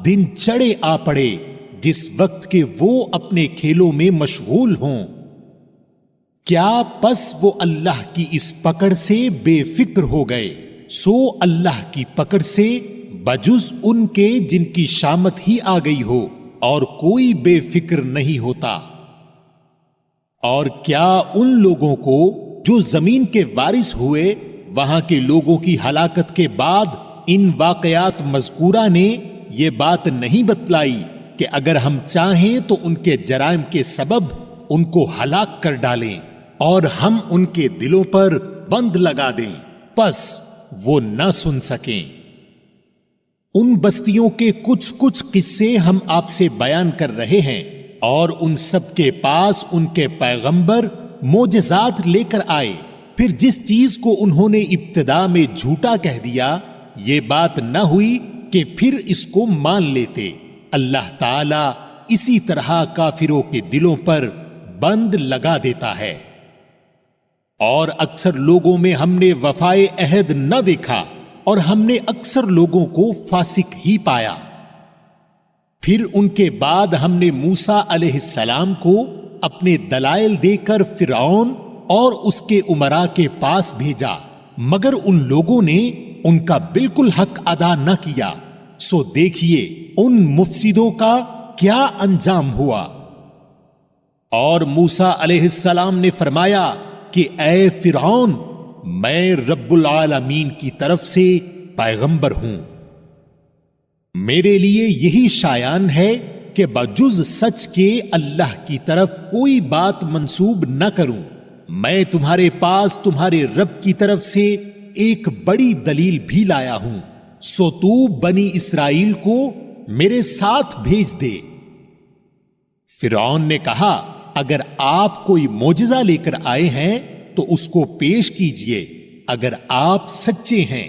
دن چڑھے آ پڑے جس وقت کہ وہ اپنے کھیلوں میں مشغول ہوں؟ کیا پس وہ اللہ کی اس پکڑ سے بے فکر ہو گئے؟ سو اللہ کی پکڑ سے بجز ان کے جن کی شامت ہی آ گئی ہو اور کوئی بے فکر نہیں ہوتا۔ اور کیا ان لوگوں کو جو زمین کے وارث ہوئے وہاں کے لوگوں کی ہلاکت کے بعد ان واقعات مذکورہ نے یہ بات نہیں بتلائی کہ اگر ہم چاہیں تو ان کے جرائم کے سبب ان کو ہلاک کر ڈالیں اور ہم ان کے دلوں پر بند لگا دیں، پس وہ نہ سن سکیں؟ ان بستیوں کے کچھ قصے ہم آپ سے بیان کر رہے ہیں، اور ان سب کے پاس ان کے پیغمبر معجزات لے کر آئے، پھر جس چیز کو انہوں نے ابتدا میں جھوٹا کہہ دیا یہ بات نہ ہوئی کہ پھر اس کو مان لیتے۔ اللہ تعالی اسی طرح کافروں کے دلوں پر بند لگا دیتا ہے۔ اور اکثر لوگوں میں ہم نے وفائے عہد نہ دیکھا اور ہم نے اکثر لوگوں کو فاسق ہی پایا۔ پھر ان کے بعد ہم نے موسیٰ علیہ السلام کو اپنے دلائل دے کر فرعون اور اس کے امراء کے پاس بھیجا، مگر ان لوگوں نے ان کا بالکل حق ادا نہ کیا، سو دیکھیے ان مفسدوں کا کیا انجام ہوا۔ اور موسیٰ علیہ السلام نے فرمایا کہ اے فرعون، میں رب العالمین کی طرف سے پیغمبر ہوں، میرے لیے یہی شایان ہے کہ بجز سچ کے اللہ کی طرف کوئی بات منسوب نہ کروں۔ میں تمہارے پاس تمہارے رب کی طرف سے ایک بڑی دلیل بھی لایا ہوں، سو تو بنی اسرائیل کو میرے ساتھ بھیج دے۔ فرعون نے کہا اگر آپ کوئی معجزہ لے کر آئے ہیں تو اس کو پیش کیجئے اگر آپ سچے ہیں۔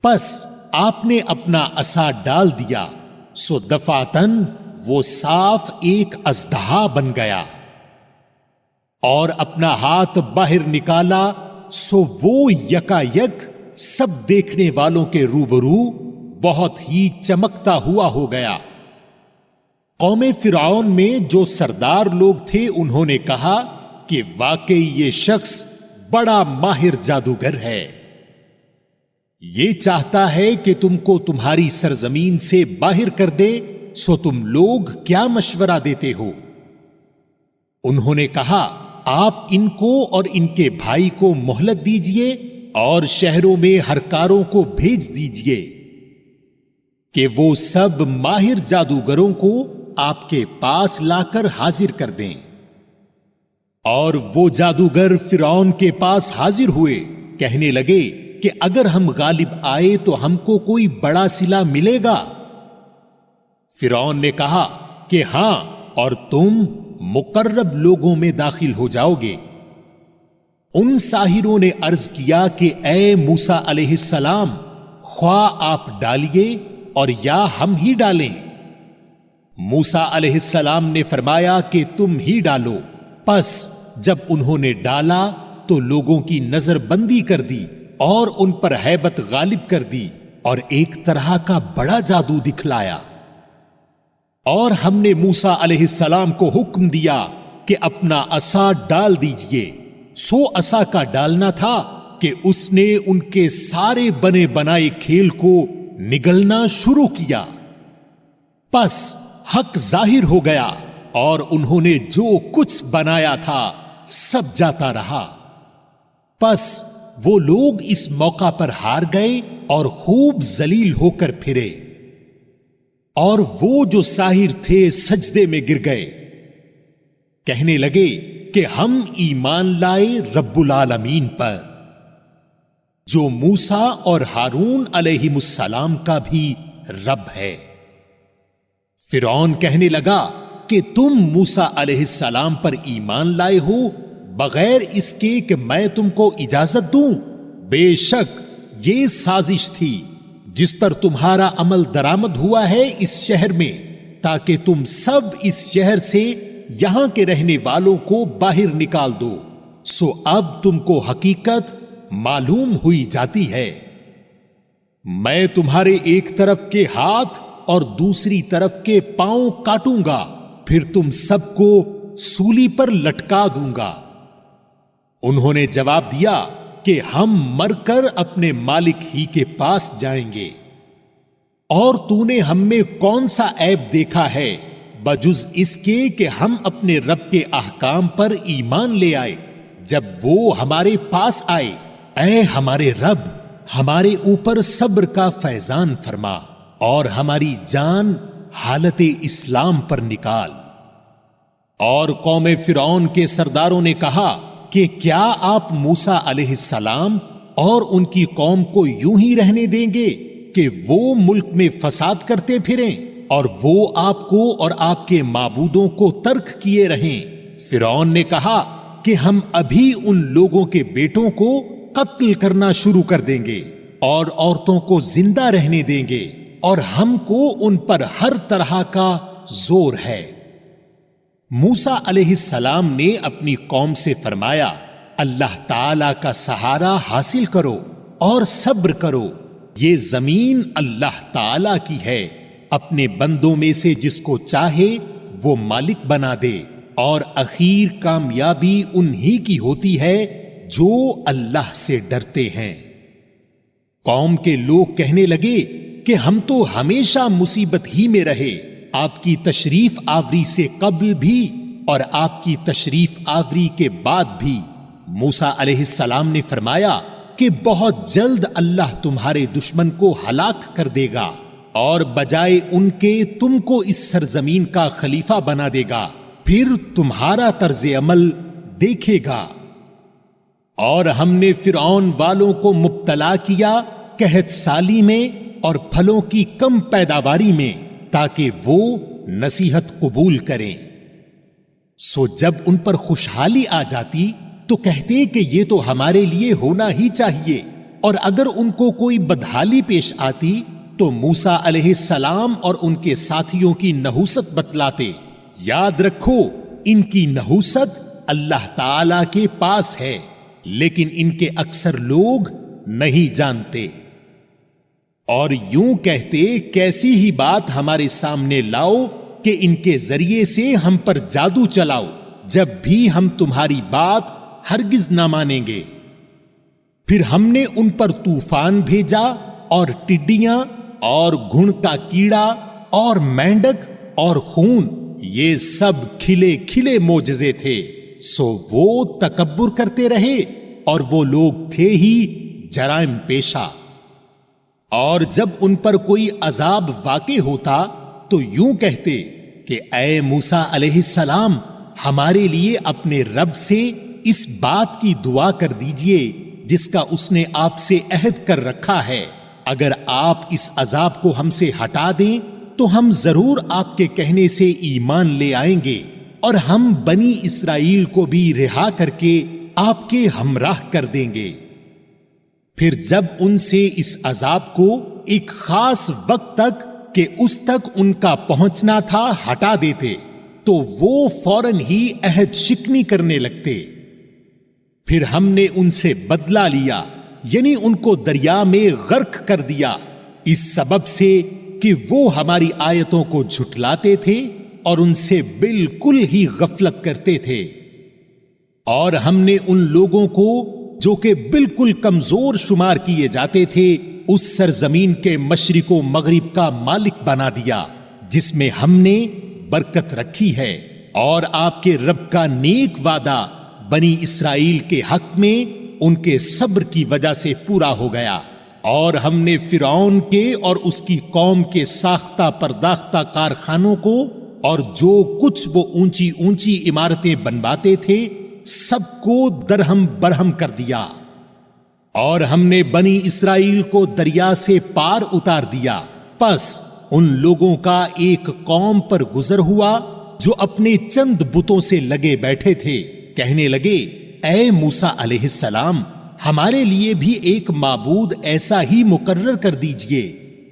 پس آپ نے اپنا عصا ڈال دیا، سو دفعتاً وہ صاف ایک اژدہا بن گیا، اور اپنا ہاتھ باہر نکالا، سو وہ یکا یک سب دیکھنے والوں کے روبرو بہت ہی چمکتا ہوا ہو گیا۔ قوم فرعون میں جو سردار لوگ تھے انہوں نے کہا کہ واقعی یہ شخص بڑا ماہر جادوگر ہے، یہ چاہتا ہے کہ تم کو تمہاری سرزمین سے باہر کر دے، سو تم لوگ کیا مشورہ دیتے ہو؟ انہوں نے کہا آپ ان کو اور ان کے بھائی کو مہلت دیجئے اور شہروں میں ہر کاروں کو بھیج دیجئے کہ وہ سب ماہر جادوگروں کو آپ کے پاس لا کر حاضر کر دیں۔ اور وہ جادوگر فرعون کے پاس حاضر ہوئے، کہنے لگے کہ اگر ہم غالب آئے تو ہم کو کوئی بڑا صلہ ملے گا؟ فرعون نے کہا کہ ہاں، اور تم مقرب لوگوں میں داخل ہو جاؤ گے۔ ان ساحروں نے عرض کیا کہ اے موسیٰ علیہ السلام، خواہ آپ ڈالیے اور یا ہم ہی ڈالیں۔ موسیٰ علیہ السلام نے فرمایا کہ تم ہی ڈالو۔ پس جب انہوں نے ڈالا تو لوگوں کی نظر بندی کر دی اور ان پر ہیبت غالب کر دی اور ایک طرح کا بڑا جادو دکھلایا۔ اور ہم نے موسیٰ علیہ السلام کو حکم دیا کہ اپنا عصا ڈال دیجئے۔ سو عصا کا ڈالنا تھا کہ اس نے ان کے سارے بنے بنائے کھیل کو نگلنا شروع کیا۔ پس حق ظاہر ہو گیا اور انہوں نے جو کچھ بنایا تھا سب جاتا رہا۔ پس وہ لوگ اس موقع پر ہار گئے اور خوب ذلیل ہو کر پھرے، اور وہ جو ساحر تھے سجدے میں گر گئے، کہنے لگے کہ ہم ایمان لائے رب العالمین پر، جو موسیٰ اور ہارون علیہم السلام کا بھی رب ہے۔ فرعون کہنے لگا کہ تم موسیٰ علیہ السلام پر ایمان لائے ہو بغیر اس کے کہ میں تم کو اجازت دوں؟ بے شک یہ سازش تھی جس پر تمہارا عمل درآمد ہوا ہے اس شہر میں، تاکہ تم سب اس شہر سے یہاں کے رہنے والوں کو باہر نکال دو۔ سو اب تم کو حقیقت معلوم ہوئی جاتی ہے۔ میں تمہارے ایک طرف کے ہاتھ اور دوسری طرف کے پاؤں کاٹوں گا، پھر تم سب کو سولی پر لٹکا دوں گا۔ انہوں نے جواب دیا کہ ہم مر کر اپنے مالک ہی کے پاس جائیں گے، اور تو نے ہم میں کون سا عیب دیکھا ہے بجز اس کے کہ ہم اپنے رب کے احکام پر ایمان لے آئے جب وہ ہمارے پاس آئے۔ اے ہمارے رب، ہمارے اوپر صبر کا فیضان فرما اور ہماری جان حالت اسلام پر نکال۔ اور قوم فرعون کے سرداروں نے کہا کہ کیا آپ موسیٰ علیہ السلام اور ان کی قوم کو یوں ہی رہنے دیں گے کہ وہ ملک میں فساد کرتے پھریں اور وہ آپ کو اور آپ کے معبودوں کو ترک کیے رہیں؟ فرعون نے کہا کہ ہم ابھی ان لوگوں کے بیٹوں کو قتل کرنا شروع کر دیں گے اور عورتوں کو زندہ رہنے دیں گے، اور ہم کو ان پر ہر طرح کا زور ہے۔ موسیٰ علیہ السلام نے اپنی قوم سے فرمایا، اللہ تعالی کا سہارا حاصل کرو اور صبر کرو، یہ زمین اللہ تعالی کی ہے، اپنے بندوں میں سے جس کو چاہے وہ مالک بنا دے، اور اخیر کامیابی انہی کی ہوتی ہے جو اللہ سے ڈرتے ہیں۔ قوم کے لوگ کہنے لگے کہ ہم تو ہمیشہ مصیبت ہی میں رہے، آپ کی تشریف آوری سے قبل بھی اور آپ کی تشریف آوری کے بعد بھی۔ موسیٰ علیہ السلام نے فرمایا کہ بہت جلد اللہ تمہارے دشمن کو ہلاک کر دے گا اور بجائے ان کے تم کو اس سرزمین کا خلیفہ بنا دے گا، پھر تمہارا طرز عمل دیکھے گا۔ اور ہم نے فرعون والوں کو مبتلا کیا قحط سالی میں اور پھلوں کی کم پیداواری میں، تاکہ وہ نصیحت قبول کریں۔ سو جب ان پر خوشحالی آ جاتی تو کہتے کہ یہ تو ہمارے لیے ہونا ہی چاہیے، اور اگر ان کو کوئی بدحالی پیش آتی تو موسیٰ علیہ السلام اور ان کے ساتھیوں کی نحوست بتلاتے۔ یاد رکھو، ان کی نحوست اللہ تعالی کے پاس ہے، لیکن ان کے اکثر لوگ نہیں جانتے۔ اور یوں کہتے، کیسی ہی بات ہمارے سامنے لاؤ کہ ان کے ذریعے سے ہم پر جادو چلاؤ، جب بھی ہم تمہاری بات ہرگز نہ مانیں گے۔ پھر ہم نے ان پر طوفان بھیجا اور ٹڈیاں اور گھن کا کیڑا اور مینڈک اور خون، یہ سب کھلے کھلے معجزے تھے، سو وہ تکبر کرتے رہے اور وہ لوگ تھے ہی جرائم پیشہ۔ اور جب ان پر کوئی عذاب واقع ہوتا تو یوں کہتے کہ اے موسیٰ علیہ السلام، ہمارے لیے اپنے رب سے اس بات کی دعا کر دیجئے جس کا اس نے آپ سے عہد کر رکھا ہے، اگر آپ اس عذاب کو ہم سے ہٹا دیں تو ہم ضرور آپ کے کہنے سے ایمان لے آئیں گے، اور ہم بنی اسرائیل کو بھی رہا کر کے آپ کے ہمراہ کر دیں گے۔ پھر جب ان سے اس عذاب کو ایک خاص وقت تک کہ اس تک ان کا پہنچنا تھا ہٹا دیتے تو وہ فوراً ہی عہد شکنی کرنے لگتے۔ پھر ہم نے ان سے بدلہ لیا، یعنی ان کو دریا میں غرق کر دیا، اس سبب سے کہ وہ ہماری آیتوں کو جھٹلاتے تھے اور ان سے بالکل ہی غفلت کرتے تھے۔ اور ہم نے ان لوگوں کو جو کہ بالکل کمزور شمار کیے جاتے تھے اس سرزمین کے مشرق و مغرب کا مالک بنا دیا، جس میں ہم نے برکت رکھی ہے، اور آپ کے رب کا نیک وعدہ بنی اسرائیل کے حق میں ان کے صبر کی وجہ سے پورا ہو گیا۔ اور ہم نے فرعون کے اور اس کی قوم کے ساختہ پرداختہ کارخانوں کو اور جو کچھ وہ اونچی اونچی عمارتیں بنواتے تھے سب کو درہم برہم کر دیا، اور ہم نے بنی اسرائیل کو دریا سے پار اتار دیا۔ پس ان لوگوں کا ایک قوم پر گزر ہوا جو اپنے چند بتوں سے لگے بیٹھے تھے، کہنے لگے، اے موسیٰ علیہ السلام، ہمارے لیے بھی ایک معبود ایسا ہی مقرر کر دیجئے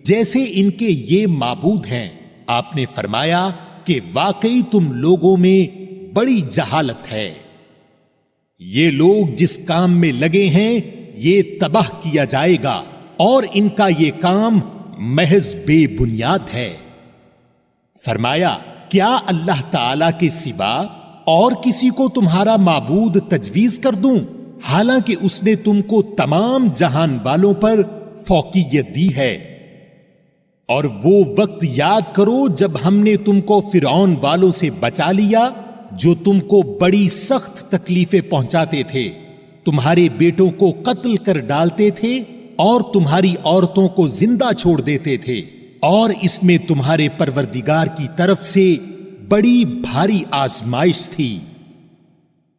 جیسے ان کے یہ معبود ہیں۔ آپ نے فرمایا کہ واقعی تم لوگوں میں بڑی جہالت ہے، یہ لوگ جس کام میں لگے ہیں یہ تباہ کیا جائے گا، اور ان کا یہ کام محض بے بنیاد ہے۔ فرمایا، کیا اللہ تعالی کے سوا اور کسی کو تمہارا معبود تجویز کر دوں، حالانکہ اس نے تم کو تمام جہان والوں پر فوقیت دی ہے؟ اور وہ وقت یاد کرو جب ہم نے تم کو فرعون والوں سے بچا لیا جو تم کو بڑی سخت تکلیفیں پہنچاتے تھے، تمہارے بیٹوں کو قتل کر ڈالتے تھے اور تمہاری عورتوں کو زندہ چھوڑ دیتے تھے، اور اس میں تمہارے پروردگار کی طرف سے بڑی بھاری آزمائش تھی۔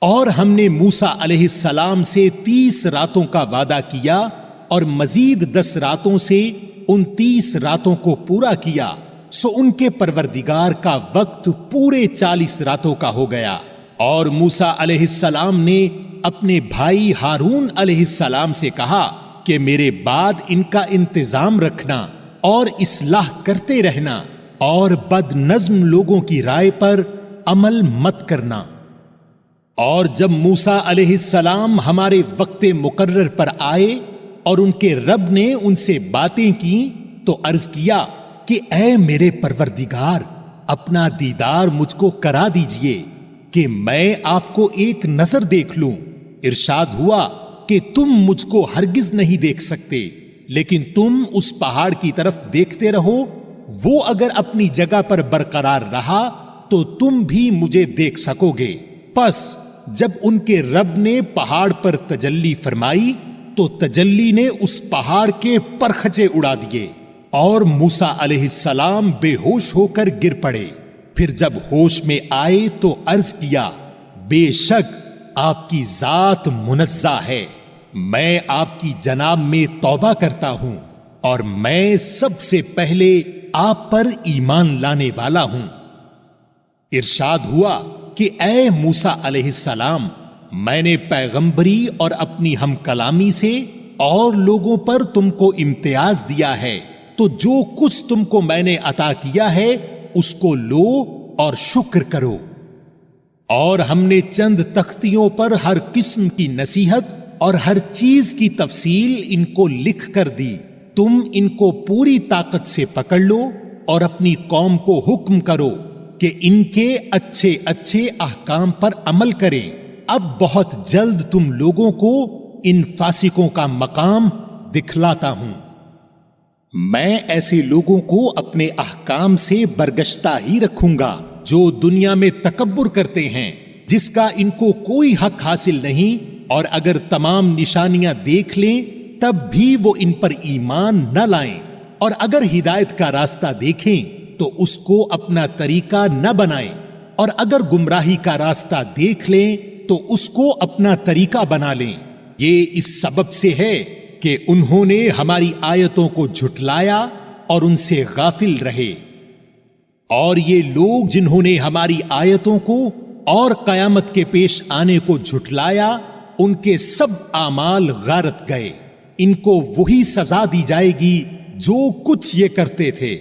اور ہم نے موسیٰ علیہ السلام سے 30 راتوں کا وعدہ کیا اور مزید 10 راتوں سے ان 30 راتوں کو پورا کیا، سو ان کے پروردگار کا وقت پورے 40 راتوں کا ہو گیا۔ اور موسیٰ علیہ السلام نے اپنے بھائی ہارون علیہ السلام سے کہا کہ میرے بعد ان کا انتظام رکھنا اور اصلاح کرتے رہنا، اور بد نظم لوگوں کی رائے پر عمل مت کرنا۔ اور جب موسیٰ علیہ السلام ہمارے وقت مقرر پر آئے اور ان کے رب نے ان سے باتیں کی تو عرض کیا کہ اے میرے پروردگار، اپنا دیدار مجھ کو کرا دیجئے کہ میں آپ کو ایک نظر دیکھ لوں۔ ارشاد ہوا کہ تم مجھ کو ہرگز نہیں دیکھ سکتے، لیکن تم اس پہاڑ کی طرف دیکھتے رہو، وہ اگر اپنی جگہ پر برقرار رہا تو تم بھی مجھے دیکھ سکو گے۔ پس جب ان کے رب نے پہاڑ پر تجلی فرمائی تو تجلی نے اس پہاڑ کے پرخچے اڑا دیے، اور موسیٰ علیہ السلام بے ہوش ہو کر گر پڑے۔ پھر جب ہوش میں آئے تو عرض کیا، بے شک آپ کی ذات منزہ ہے، میں آپ کی جناب میں توبہ کرتا ہوں، اور میں سب سے پہلے آپ پر ایمان لانے والا ہوں۔ ارشاد ہوا کہ اے موسیٰ علیہ السلام، میں نے پیغمبری اور اپنی ہم کلامی سے اور لوگوں پر تم کو امتیاز دیا ہے، تو جو کچھ تم کو میں نے عطا کیا ہے اس کو لو اور شکر کرو۔ اور ہم نے چند تختیوں پر ہر قسم کی نصیحت اور ہر چیز کی تفصیل ان کو لکھ کر دی، تم ان کو پوری طاقت سے پکڑ لو اور اپنی قوم کو حکم کرو کہ ان کے اچھے اچھے احکام پر عمل کریں۔ اب بہت جلد تم لوگوں کو ان فاسقوں کا مقام دکھلاتا ہوں۔ میں ایسے لوگوں کو اپنے احکام سے برگشتہ ہی رکھوں گا جو دنیا میں تکبر کرتے ہیں، جس کا ان کو کوئی حق حاصل نہیں، اور اگر تمام نشانیاں دیکھ لیں تب بھی وہ ان پر ایمان نہ لائیں، اور اگر ہدایت کا راستہ دیکھیں تو اس کو اپنا طریقہ نہ بنائیں، اور اگر گمراہی کا راستہ دیکھ لیں تو اس کو اپنا طریقہ بنا لیں۔ یہ اس سبب سے ہے کہ انہوں نے ہماری آیتوں کو جھٹلایا اور ان سے غافل رہے۔ اور یہ لوگ جنہوں نے ہماری آیتوں کو اور قیامت کے پیش آنے کو جھٹلایا، ان کے سب اعمال غارت گئے۔ ان کو وہی سزا دی جائے گی جو کچھ یہ کرتے تھے۔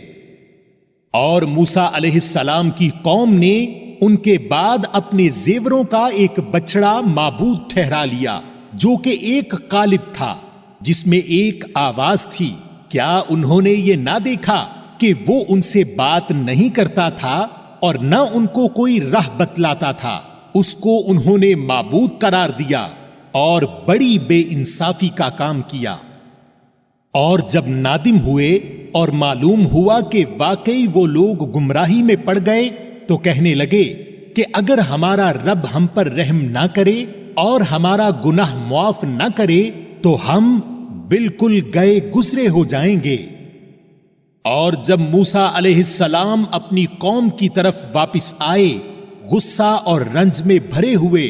اور موسیٰ علیہ السلام کی قوم نے ان کے بعد اپنے زیوروں کا ایک بچڑا معبود ٹھہرا لیا، جو کہ ایک قالب تھا جس میں ایک آواز تھی۔ کیا انہوں نے یہ نہ دیکھا کہ وہ ان سے بات نہیں کرتا تھا اور نہ ان کو کوئی راہ بتلاتا تھا؟ اس کو انہوں نے معبود قرار دیا اور بڑی بے انصافی کا کام کیا۔ اور جب نادم ہوئے اور معلوم ہوا کہ واقعی وہ لوگ گمراہی میں پڑ گئے تو کہنے لگے کہ اگر ہمارا رب ہم پر رحم نہ کرے اور ہمارا گناہ معاف نہ کرے تو ہم بالکل گئے گزرے ہو جائیں گے۔ اور جب موسیٰ علیہ السلام اپنی قوم کی طرف واپس آئے غصہ اور رنج میں بھرے ہوئے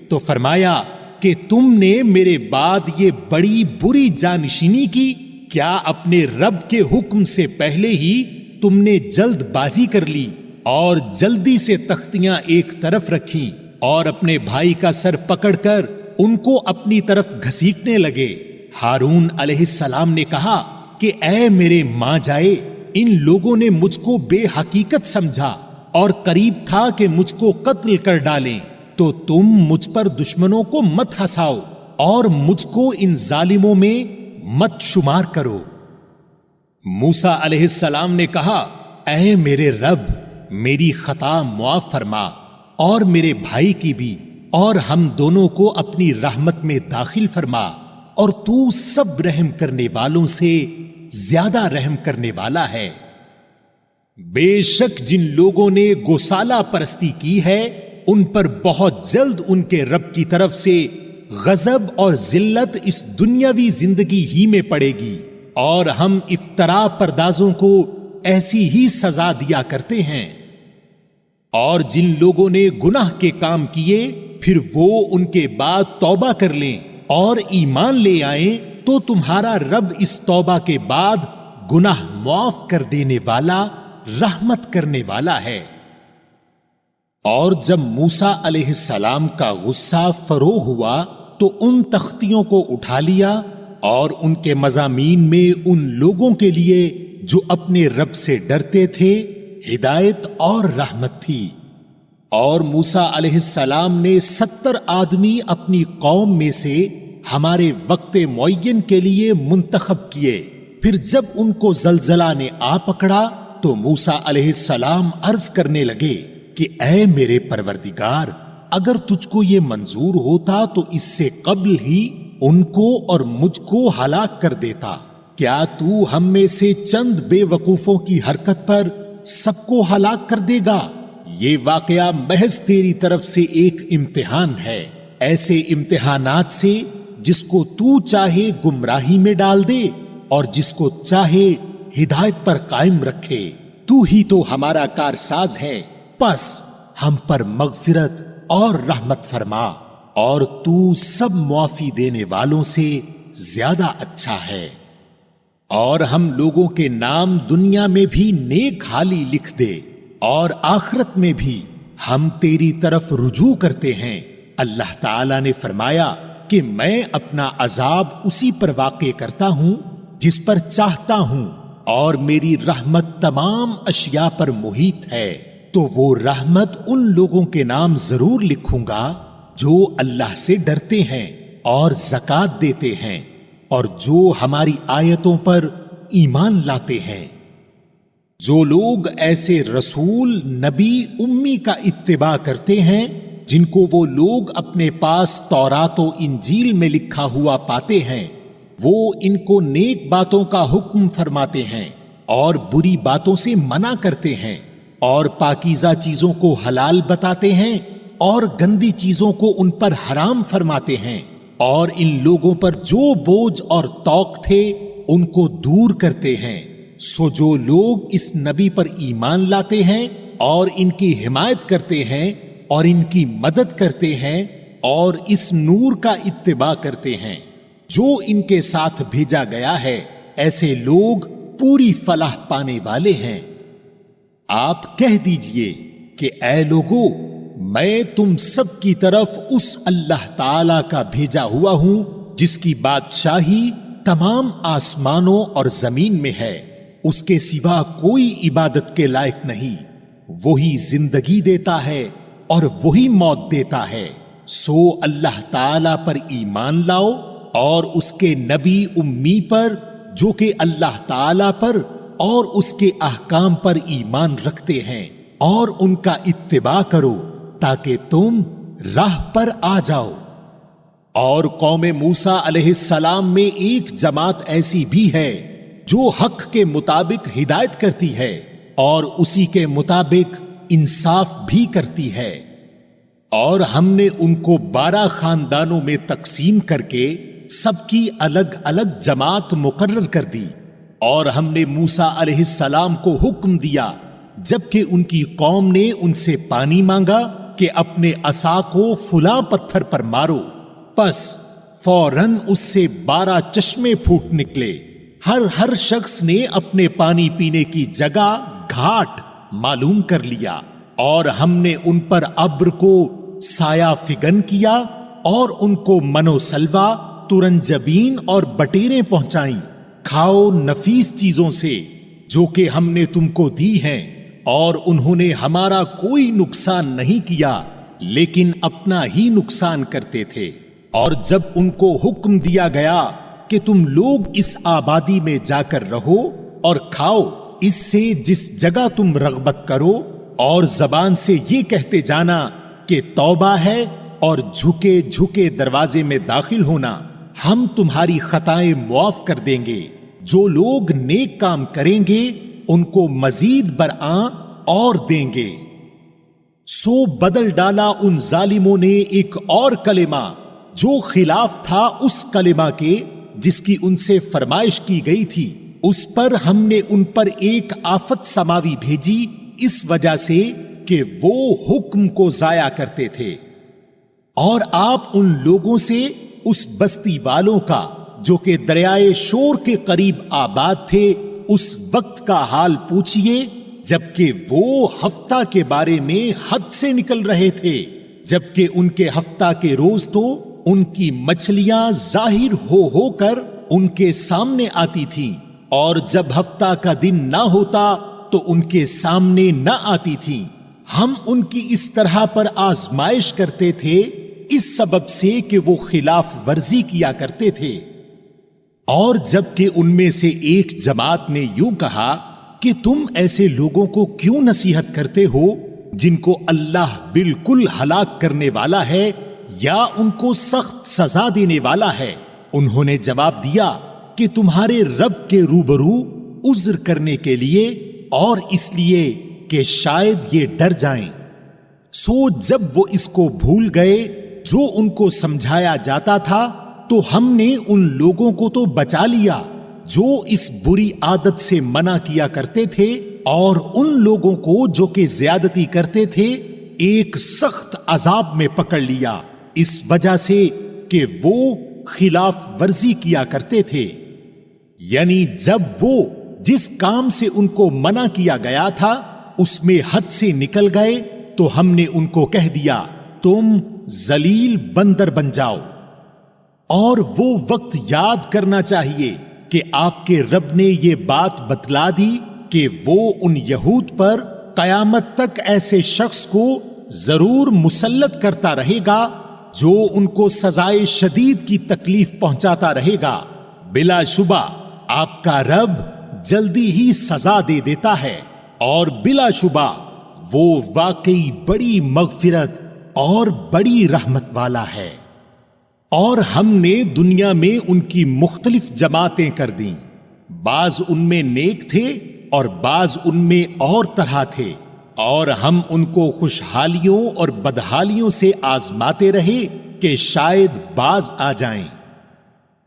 تو فرمایا کہ تم نے میرے بعد یہ بڑی بری جانشینی کی۔ کیا اپنے رب کے حکم سے پہلے ہی تم نے جلد بازی کر لی اور جلدی سے تختیاں ایک طرف رکھی اور اپنے بھائی کا سر پکڑ کر ان کو اپنی طرف گھسیٹنے لگے؟ ہارون علیہ السلام نے کہا کہ اے میرے ماں جائے، ان لوگوں نے مجھ کو بے حقیقت سمجھا اور قریب تھا کہ مجھ کو قتل کر ڈالیں، تو تم مجھ پر دشمنوں کو مت ہنساؤ اور مجھ کو ان ظالموں میں مت شمار کرو۔ موسیٰ علیہ السلام نے کہا اے میرے رب، میری خطا معاف فرما اور میرے بھائی کی بھی، اور ہم دونوں کو اپنی رحمت میں داخل فرما، اور تو سب رحم کرنے والوں سے زیادہ رحم کرنے والا ہے۔ بے شک جن لوگوں نے گوسالہ پرستی کی ہے ان پر بہت جلد ان کے رب کی طرف سے غضب اور ذلت اس دنیاوی زندگی ہی میں پڑے گی، اور ہم افترا پردازوں کو ایسی ہی سزا دیا کرتے ہیں۔ اور جن لوگوں نے گناہ کے کام کیے پھر وہ ان کے بعد توبہ کر لیں اور ایمان لے آئیں تو تمہارا رب اس توبہ کے بعد گناہ معاف کر دینے والا، رحمت کرنے والا ہے۔ اور جب موسیٰ علیہ السلام کا غصہ فروغ ہوا تو ان تختیوں کو اٹھا لیا اور ان کے مضامین میں ان لوگوں کے لیے جو اپنے رب سے ڈرتے تھے ہدایت اور رحمت تھی۔ اور موسیٰ علیہ السلام نے 70 آدمی اپنی قوم میں سے ہمارے وقت معین کے لیے منتخب کیے۔ پھر جب ان کو زلزلہ نے آ پکڑا تو موسیٰ علیہ السلام عرض کرنے لگے کہ اے میرے پروردگار، اگر تجھ کو یہ منظور ہوتا تو اس سے قبل ہی ان کو اور مجھ کو ہلاک کر دیتا۔ کیا تو ہم میں سے چند بے وقوفوں کی حرکت پر سب کو ہلاک کر دے گا؟ یہ واقعہ محض تیری طرف سے ایک امتحان ہے، ایسے امتحانات سے جس کو تو چاہے گمراہی میں ڈال دے اور جس کو چاہے ہدایت پر قائم رکھے۔ تو ہی تو ہمارا کارساز ہے، پس ہم پر مغفرت اور رحمت فرما، اور تو سب معافی دینے والوں سے زیادہ اچھا ہے۔ اور ہم لوگوں کے نام دنیا میں بھی نیک حالی لکھ دے اور آخرت میں بھی ہم تیری طرف رجوع کرتے ہیں۔ اللہ تعالی نے فرمایا کہ میں اپنا عذاب اسی پر واقع کرتا ہوں جس پر چاہتا ہوں، اور میری رحمت تمام اشیاء پر محیط ہے۔ تو وہ رحمت ان لوگوں کے نام ضرور لکھوں گا جو اللہ سے ڈرتے ہیں اور زکوٰۃ دیتے ہیں اور جو ہماری آیتوں پر ایمان لاتے ہیں۔ جو لوگ ایسے رسول نبی امی کا اتباع کرتے ہیں جن کو وہ لوگ اپنے پاس تورات و انجیل میں لکھا ہوا پاتے ہیں، وہ ان کو نیک باتوں کا حکم فرماتے ہیں اور بری باتوں سے منع کرتے ہیں، اور پاکیزہ چیزوں کو حلال بتاتے ہیں اور گندی چیزوں کو ان پر حرام فرماتے ہیں، اور ان لوگوں پر جو بوجھ اور طوق تھے ان کو دور کرتے ہیں۔ سو جو لوگ اس نبی پر ایمان لاتے ہیں اور ان کی حمایت کرتے ہیں اور ان کی مدد کرتے ہیں اور اس نور کا اتباع کرتے ہیں جو ان کے ساتھ بھیجا گیا ہے، ایسے لوگ پوری فلاح پانے والے ہیں۔ آپ کہہ دیجئے کہ اے لوگو، میں تم سب کی طرف اس اللہ تعالی کا بھیجا ہوا ہوں جس کی بادشاہی تمام آسمانوں اور زمین میں ہے، اس کے سوا کوئی عبادت کے لائق نہیں۔ وہی زندگی دیتا ہے اور وہی موت دیتا ہے، سو اللہ تعالی پر ایمان لاؤ اور اس کے نبی امی پر جو کہ اللہ تعالی پر اور اس کے احکام پر ایمان رکھتے ہیں، اور ان کا اتباع کرو تاکہ تم راہ پر آ جاؤ۔ اور قوم موسیٰ علیہ السلام میں ایک جماعت ایسی بھی ہے جو حق کے مطابق ہدایت کرتی ہے اور اسی کے مطابق انصاف بھی کرتی ہے۔ اور ہم نے ان کو 12 خاندانوں میں تقسیم کر کے سب کی الگ الگ جماعت مقرر کر دی، اور ہم نے موسیٰ علیہ السلام کو حکم دیا جبکہ ان کی قوم نے ان سے پانی مانگا کہ اپنے عصا کو فلاں پتھر پر مارو، پس فوراً اس سے 12 چشمے پھوٹ نکلے۔ ہر شخص نے اپنے پانی پینے کی جگہ گھاٹ معلوم کر لیا، اور ہم نے ان پر ابر کو سایہ فگن کیا اور ان کو منو سلوا، ترنجبین اور بٹیریں پہنچائیں۔ کھاؤ نفیس چیزوں سے جو کہ ہم نے تم کو دی ہیں، اور انہوں نے ہمارا کوئی نقصان نہیں کیا لیکن اپنا ہی نقصان کرتے تھے۔ اور جب ان کو حکم دیا گیا کہ تم لوگ اس آبادی میں جا کر رہو اور کھاؤ اس سے جس جگہ تم رغبت کرو، اور زبان سے یہ کہتے جانا کہ توبہ ہے، اور جھکے جھکے دروازے میں داخل ہونا، ہم تمہاری خطائیں معاف کر دیں گے۔ جو لوگ نیک کام کریں گے ان کو مزید برآں اور دیں گے۔ سو بدل ڈالا ان ظالموں نے ایک اور کلمہ جو خلاف تھا اس کلمہ کے جس کی ان سے فرمائش کی گئی تھی، اس پر ہم نے ان پر ایک آفت سماوی بھیجی، اس وجہ سے کہ وہ حکم کو ضائع کرتے تھے۔ اور آپ ان لوگوں سے اس بستی والوں کا جو کہ دریائے شور کے قریب آباد تھے اس وقت کا حال پوچھئے جبکہ وہ ہفتہ کے بارے میں حد سے نکل رہے تھے، جبکہ ان کے ہفتہ کے روز تو ان کی مچھلیاں ظاہر ہو کر ان کے سامنے آتی تھیں، اور جب ہفتہ کا دن نہ ہوتا تو ان کے سامنے نہ آتی تھیں۔ ہم ان کی اس طرح پر آزمائش کرتے تھے اس سبب سے کہ وہ خلاف ورزی کیا کرتے تھے۔ اور جبکہ ان میں سے ایک جماعت نے یوں کہا کہ تم ایسے لوگوں کو کیوں نصیحت کرتے ہو جن کو اللہ بالکل ہلاک کرنے والا ہے یا ان کو سخت سزا دینے والا ہے، انہوں نے جواب دیا کہ تمہارے رب کے روبرو عذر کرنے کے لیے اور اس لیے کہ شاید یہ ڈر جائیں۔ سو جب وہ اس کو بھول گئے جو ان کو سمجھایا جاتا تھا تو ہم نے ان لوگوں کو تو بچا لیا جو اس بری عادت سے منع کیا کرتے تھے، اور ان لوگوں کو جو کہ زیادتی کرتے تھے ایک سخت عذاب میں پکڑ لیا، اس وجہ سے کہ وہ خلاف ورزی کیا کرتے تھے۔ یعنی جب وہ جس کام سے ان کو منع کیا گیا تھا اس میں حد سے نکل گئے تو ہم نے ان کو کہہ دیا تم ذلیل بندر بن جاؤ۔ اور وہ وقت یاد کرنا چاہیے کہ آپ کے رب نے یہ بات بتلا دی کہ وہ ان یہود پر قیامت تک ایسے شخص کو ضرور مسلط کرتا رہے گا جو ان کو سزائے شدید کی تکلیف پہنچاتا رہے گا۔ بلا شبہ آپ کا رب جلدی ہی سزا دے دیتا ہے، اور بلا شبہ وہ واقعی بڑی مغفرت اور بڑی رحمت والا ہے۔ اور ہم نے دنیا میں ان کی مختلف جماعتیں کر دیں، بعض ان میں نیک تھے اور بعض ان میں اور طرح تھے، اور ہم ان کو خوشحالیوں اور بدحالیوں سے آزماتے رہے کہ شاید باز آ جائیں۔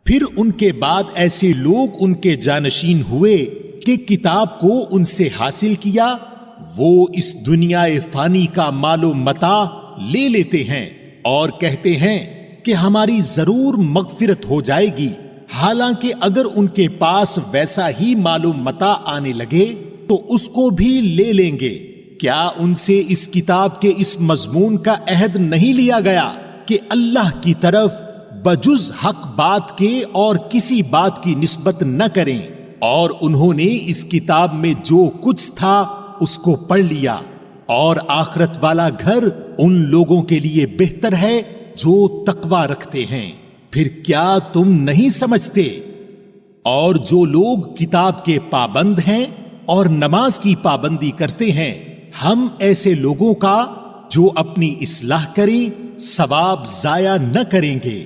پھر ان کے بعد ایسے لوگ ان کے جانشین ہوئے کہ کتاب کو ان سے حاصل کیا، وہ اس دنیا فانی کا مال و متاع لے لیتے ہیں اور کہتے ہیں کہ ہماری ضرور مغفرت ہو جائے گی، حالانکہ اگر ان کے پاس ویسا ہی مال و متاع آنے لگے تو اس کو بھی لے لیں گے۔ کیا ان سے اس کتاب کے اس مضمون کا عہد نہیں لیا گیا کہ اللہ کی طرف بجز حق بات کے اور کسی بات کی نسبت نہ کریں؟ اور انہوں نے اس کتاب میں جو کچھ تھا اس کو پڑھ لیا، اور آخرت والا گھر ان لوگوں کے لیے بہتر ہے جو تقوی رکھتے ہیں۔ پھر کیا تم نہیں سمجھتے؟ اور جو لوگ کتاب کے پابند ہیں اور نماز کی پابندی کرتے ہیں، ہم ایسے لوگوں کا جو اپنی اصلاح کریں ثواب ضائع نہ کریں گے۔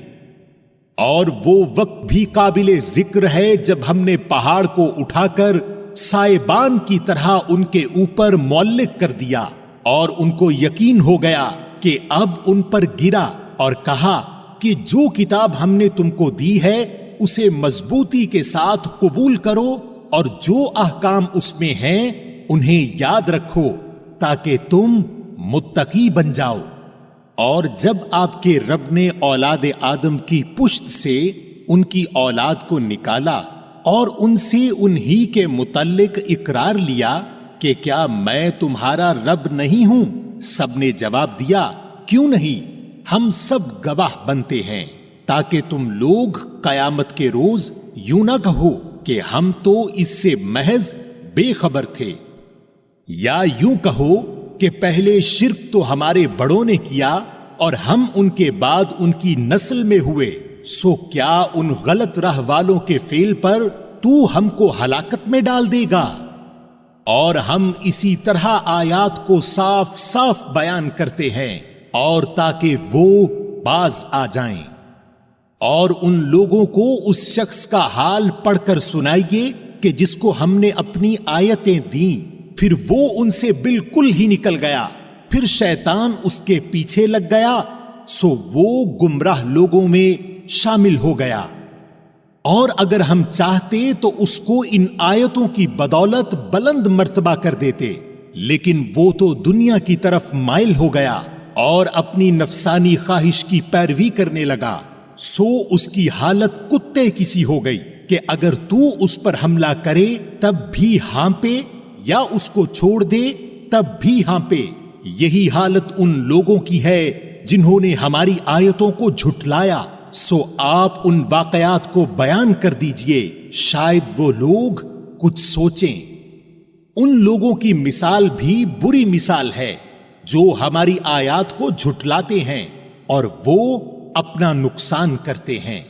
اور وہ وقت بھی قابل ذکر ہے جب ہم نے پہاڑ کو اٹھا کر سائبان کی طرح ان کے اوپر معلق کر دیا، اور ان کو یقین ہو گیا کہ اب ان پر گرا، اور کہا کہ جو کتاب ہم نے تم کو دی ہے اسے مضبوطی کے ساتھ قبول کرو، اور جو احکام اس میں ہیں انہیں یاد رکھو تاکہ تم متقی بن جاؤ۔ اور جب آپ کے رب نے اولاد آدم کی پشت سے ان کی اولاد کو نکالا اور ان سے انہی کے متعلق اقرار لیا کہ کیا میں تمہارا رب نہیں ہوں، سب نے جواب دیا کیوں نہیں، ہم سب گواہ بنتے ہیں، تاکہ تم لوگ قیامت کے روز یوں نہ کہو کہ ہم تو اس سے محض بے خبر تھے، یا یوں کہو کہ پہلے شرک تو ہمارے بڑوں نے کیا اور ہم ان کے بعد ان کی نسل میں ہوئے، سو کیا ان غلط راہ والوں کے فعل پر تو ہم کو ہلاکت میں ڈال دے گا؟ اور ہم اسی طرح آیات کو صاف صاف بیان کرتے ہیں اور تاکہ وہ باز آ جائیں۔ اور ان لوگوں کو اس شخص کا حال پڑھ کر سنائیے کہ جس کو ہم نے اپنی آیتیں دیں، پھر وہ ان سے بالکل ہی نکل گیا، پھر شیطان اس کے پیچھے لگ گیا، سو وہ گمراہ لوگوں میں شامل ہو گیا۔ اور اگر ہم چاہتے تو اس کو ان آیتوں کی بدولت بلند مرتبہ کر دیتے، لیکن وہ تو دنیا کی طرف مائل ہو گیا اور اپنی نفسانی خواہش کی پیروی کرنے لگا، سو اس کی حالت کتے کسی ہو گئی کہ اگر تو اس پر حملہ کرے تب بھی ہانپے، یا اس کو چھوڑ دے تب بھی ہانپے۔ یہی حالت ان لوگوں کی ہے جنہوں نے ہماری آیتوں کو جھٹلایا، سو آپ ان واقعات کو بیان کر دیجئے، شاید وہ لوگ کچھ سوچیں۔ ان لوگوں کی مثال بھی بری مثال ہے جو ہماری آیات کو جھٹلاتے ہیں اور وہ اپنا نقصان کرتے ہیں۔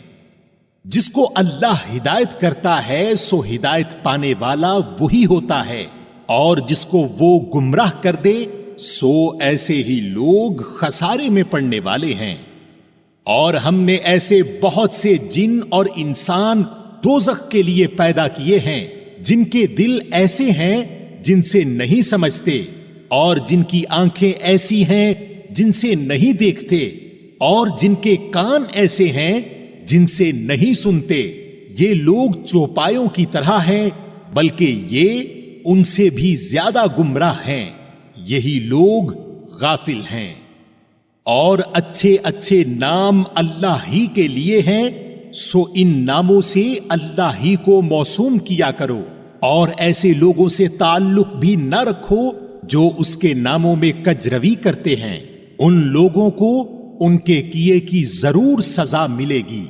جس کو اللہ ہدایت کرتا ہے سو ہدایت پانے والا وہی ہوتا ہے، اور جس کو وہ گمراہ کر دے سو ایسے ہی لوگ خسارے میں پڑنے والے ہیں۔ اور ہم نے ایسے بہت سے جن اور انسان دوزخ کے لیے پیدا کیے ہیں جن کے دل ایسے ہیں جن سے نہیں سمجھتے، اور جن کی آنکھیں ایسی ہیں جن سے نہیں دیکھتے، اور جن کے کان ایسے ہیں جن سے نہیں سنتے۔ یہ لوگ چوپایوں کی طرح ہیں، بلکہ یہ ان سے بھی زیادہ گمراہ ہیں، یہی لوگ غافل ہیں۔ اور اچھے اچھے نام اللہ ہی کے لیے ہیں، سو ان ناموں سے اللہ ہی کو موسوم کیا کرو، اور ایسے لوگوں سے تعلق بھی نہ رکھو جو اس کے ناموں میں کجروی کرتے ہیں، ان لوگوں کو ان کے کیے کی ضرور سزا ملے گی۔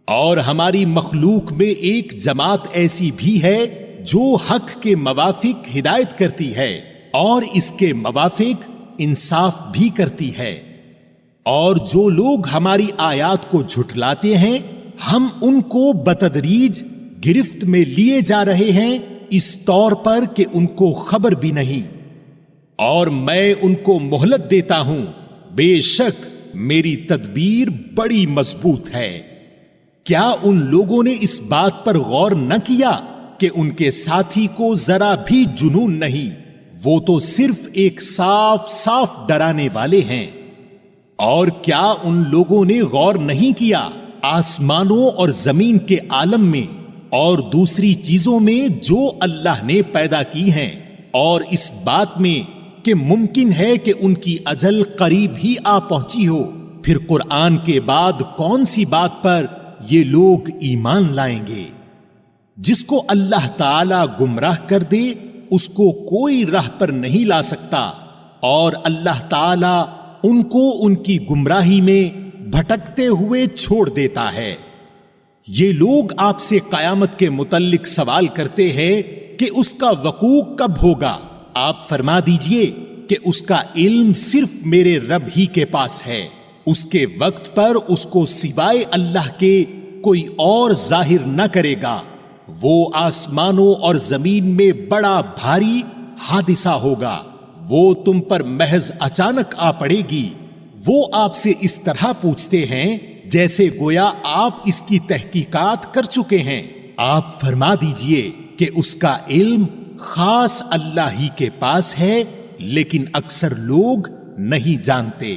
اور ہماری مخلوق میں ایک جماعت ایسی بھی ہے جو حق کے موافق ہدایت کرتی ہے اور اس کے موافق انصاف بھی کرتی ہے۔ اور جو لوگ ہماری آیات کو جھٹلاتے ہیں ہم ان کو بتدریج گرفت میں لیے جا رہے ہیں، اس طور پر کہ ان کو خبر بھی نہیں، اور میں ان کو مہلت دیتا ہوں، بے شک میری تدبیر بڑی مضبوط ہے۔ کیا ان لوگوں نے اس بات پر غور نہ کیا کہ ان کے ساتھی کو ذرا بھی جنون نہیں، وہ تو صرف ایک صاف صاف ڈرانے والے ہیں؟ اور کیا ان لوگوں نے غور نہیں کیا آسمانوں اور زمین کے عالم میں اور دوسری چیزوں میں جو اللہ نے پیدا کی ہیں، اور اس بات میں کہ ممکن ہے کہ ان کی اجل قریب ہی آ پہنچی ہو، پھر قرآن کے بعد کون سی بات پر یہ لوگ ایمان لائیں گے؟ جس کو اللہ تعالی گمراہ کر دے اس کو کوئی راہ پر نہیں لا سکتا، اور اللہ تعالی ان کو ان کی گمراہی میں بھٹکتے ہوئے چھوڑ دیتا ہے۔ یہ لوگ آپ سے قیامت کے متعلق سوال کرتے ہیں کہ اس کا وقوع کب ہوگا؟ آپ فرما دیجئے کہ اس کا علم صرف میرے رب ہی کے پاس ہے، اس کے وقت پر اس کو سوائے اللہ کے کوئی اور ظاہر نہ کرے گا۔ وہ آسمانوں اور زمین میں بڑا بھاری حادثہ ہوگا، وہ تم پر محض اچانک آ پڑے گی۔ وہ آپ سے اس طرح پوچھتے ہیں جیسے گویا آپ اس کی تحقیقات کر چکے ہیں۔ آپ فرما دیجئے کہ اس کا علم خاص اللہ ہی کے پاس ہے، لیکن اکثر لوگ نہیں جانتے۔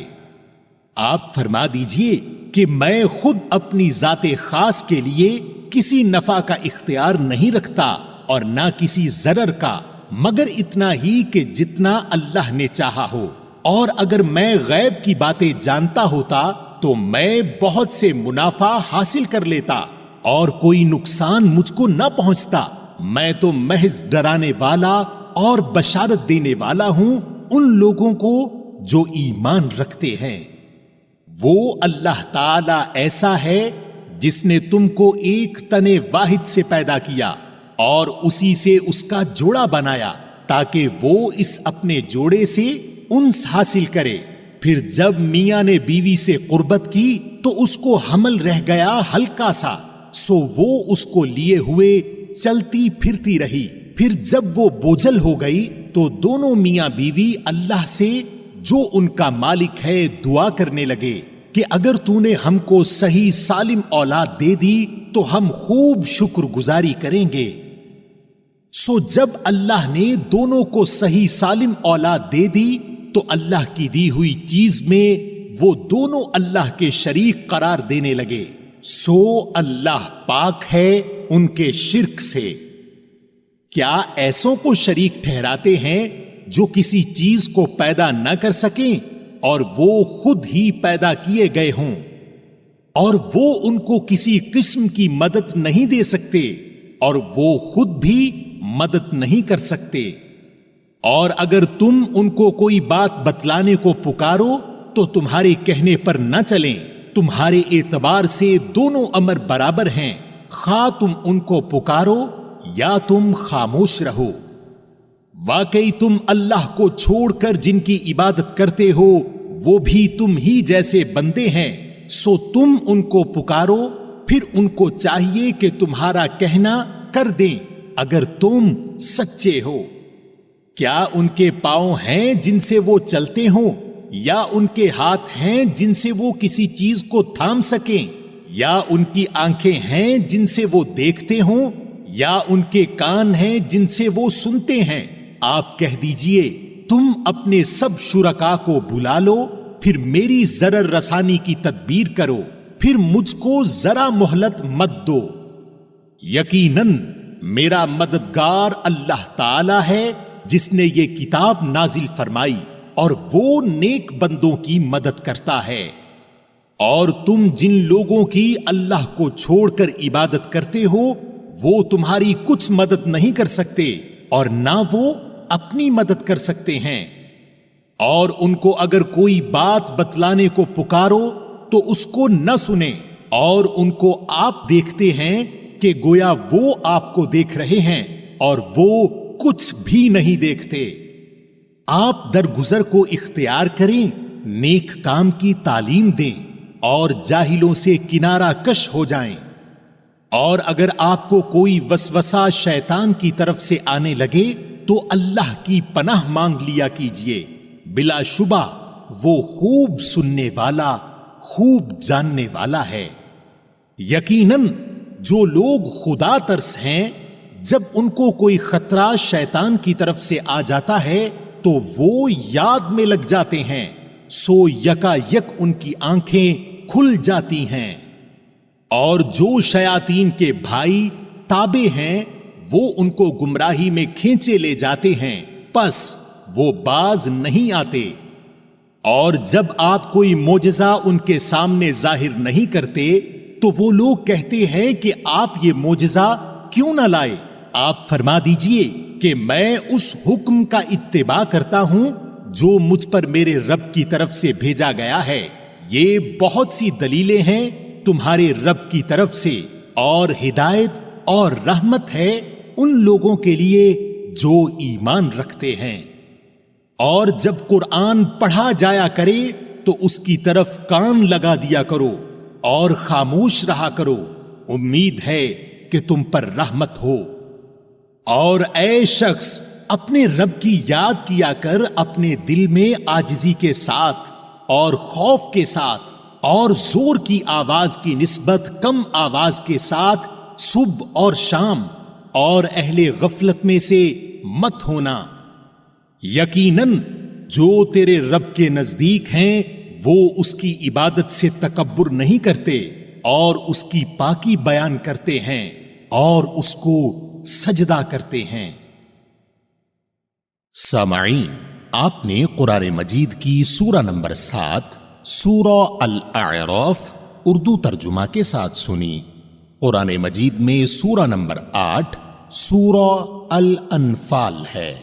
آپ فرما دیجئے کہ میں خود اپنی ذات خاص کے لیے کسی نفع کا اختیار نہیں رکھتا اور نہ کسی ضرر کا، مگر اتنا ہی کہ جتنا اللہ نے چاہا ہو، اور اگر میں غیب کی باتیں جانتا ہوتا تو میں بہت سے منافع حاصل کر لیتا اور کوئی نقصان مجھ کو نہ پہنچتا۔ میں تو محض ڈرانے والا اور بشارت دینے والا ہوں ان لوگوں کو جو ایمان رکھتے ہیں۔ وہ اللہ تعالی ایسا ہے جس نے تم کو ایک تن واحد سے پیدا کیا اور اسی سے اس کا جوڑا بنایا تاکہ وہ اس اپنے جوڑے سے انس حاصل کرے۔ پھر جب میاں نے بیوی سے قربت کی تو اس کو حمل رہ گیا ہلکا سا، سو وہ اس کو لیے ہوئے چلتی پھرتی رہی۔ پھر جب وہ بوجھل ہو گئی تو دونوں میاں بیوی اللہ سے جو ان کا مالک ہے دعا کرنے لگے کہ اگر تو نے ہم کو صحیح سالم اولاد دے دی تو ہم خوب شکر گزاری کریں گے۔ سو جب اللہ نے دونوں کو صحیح سالم اولاد دے دی تو اللہ کی دی ہوئی چیز میں وہ دونوں اللہ کے شریک قرار دینے لگے، سو اللہ پاک ہے ان کے شرک سے۔ کیا ایسوں کو شریک ٹھہراتے ہیں جو کسی چیز کو پیدا نہ کر سکیں اور وہ خود ہی پیدا کیے گئے ہوں، اور وہ ان کو کسی قسم کی مدد نہیں دے سکتے اور وہ خود بھی مدد نہیں کر سکتے؟ اور اگر تم ان کو کوئی بات بتلانے کو پکارو تو تمہارے کہنے پر نہ چلیں، تمہارے اعتبار سے دونوں امر برابر ہیں، خواہ تم ان کو پکارو یا تم خاموش رہو۔ واقعی تم اللہ کو چھوڑ کر جن کی عبادت کرتے ہو وہ بھی تم ہی جیسے بندے ہیں، سو تم ان کو پکارو، پھر ان کو چاہیے کہ تمہارا کہنا کر دیں اگر تم سچے ہو۔ کیا ان کے پاؤں ہیں جن سے وہ چلتے ہوں، یا ان کے ہاتھ ہیں جن سے وہ کسی چیز کو تھام سکیں، یا ان کی آنکھیں ہیں جن سے وہ دیکھتے ہوں، یا ان کے کان ہیں جن سے وہ سنتے ہیں؟ آپ کہہ دیجئے تم اپنے سب شرکا کو بلا لو، پھر میری ضرر رسانی کی تدبیر کرو، پھر مجھ کو ذرا مہلت مت دو۔ یقیناً میرا مددگار اللہ تعالی ہے جس نے یہ کتاب نازل فرمائی، اور وہ نیک بندوں کی مدد کرتا ہے۔ اور تم جن لوگوں کی اللہ کو چھوڑ کر عبادت کرتے ہو وہ تمہاری کچھ مدد نہیں کر سکتے اور نہ وہ اپنی مدد کر سکتے ہیں۔ اور ان کو اگر کوئی بات بتلانے کو پکارو تو اس کو نہ سنیں، اور ان کو آپ دیکھتے ہیں کہ گویا وہ آپ کو دیکھ رہے ہیں اور وہ کچھ بھی نہیں دیکھتے۔ آپ درگزر کو اختیار کریں، نیک کام کی تعلیم دیں اور جاہلوں سے کنارہ کش ہو جائیں۔ اور اگر آپ کو کوئی وسوسہ شیطان کی طرف سے آنے لگے تو اللہ کی پناہ مانگ لیا کیجئے، بلا شبہ وہ خوب سننے والا، خوب جاننے والا ہے۔ یقیناً جو لوگ خدا ترس ہیں، جب ان کو کوئی خطرہ شیطان کی طرف سے آ جاتا ہے تو وہ یاد میں لگ جاتے ہیں، سو یکا یک ان کی آنکھیں کھل جاتی ہیں۔ اور جو شیاطین کے بھائی تابع ہیں وہ ان کو گمراہی میں کھینچے لے جاتے ہیں، پس وہ باز نہیں آتے۔ اور جب آپ کوئی معجزہ ان کے سامنے ظاہر نہیں کرتے تو وہ لوگ کہتے ہیں کہ آپ یہ معجزہ کیوں نہ لائے؟ آپ فرما دیجئے کہ میں اس حکم کا اتباع کرتا ہوں جو مجھ پر میرے رب کی طرف سے بھیجا گیا ہے۔ یہ بہت سی دلیلیں ہیں تمہارے رب کی طرف سے، اور ہدایت اور رحمت ہے ان لوگوں کے لیے جو ایمان رکھتے ہیں۔ اور جب قرآن پڑھا جایا کرے تو اس کی طرف کان لگا دیا کرو اور خاموش رہا کرو، امید ہے کہ تم پر رحمت ہو۔ اور اے شخص، اپنے رب کی یاد کیا کر اپنے دل میں عاجزی کے ساتھ اور خوف کے ساتھ اور زور کی آواز کی نسبت کم آواز کے ساتھ صبح اور شام، اور اہل غفلت میں سے مت ہونا۔ یقیناً جو تیرے رب کے نزدیک ہیں وہ اس کی عبادت سے تکبر نہیں کرتے اور اس کی پاکی بیان کرتے ہیں اور اس کو سجدہ کرتے ہیں۔ سامعین، آپ نے قرآن مجید کی سورہ نمبر 7 سورہ الاعراف اردو ترجمہ کے ساتھ سنی۔ قرآن مجید میں سورہ نمبر 8 سورہ الانفال ہے۔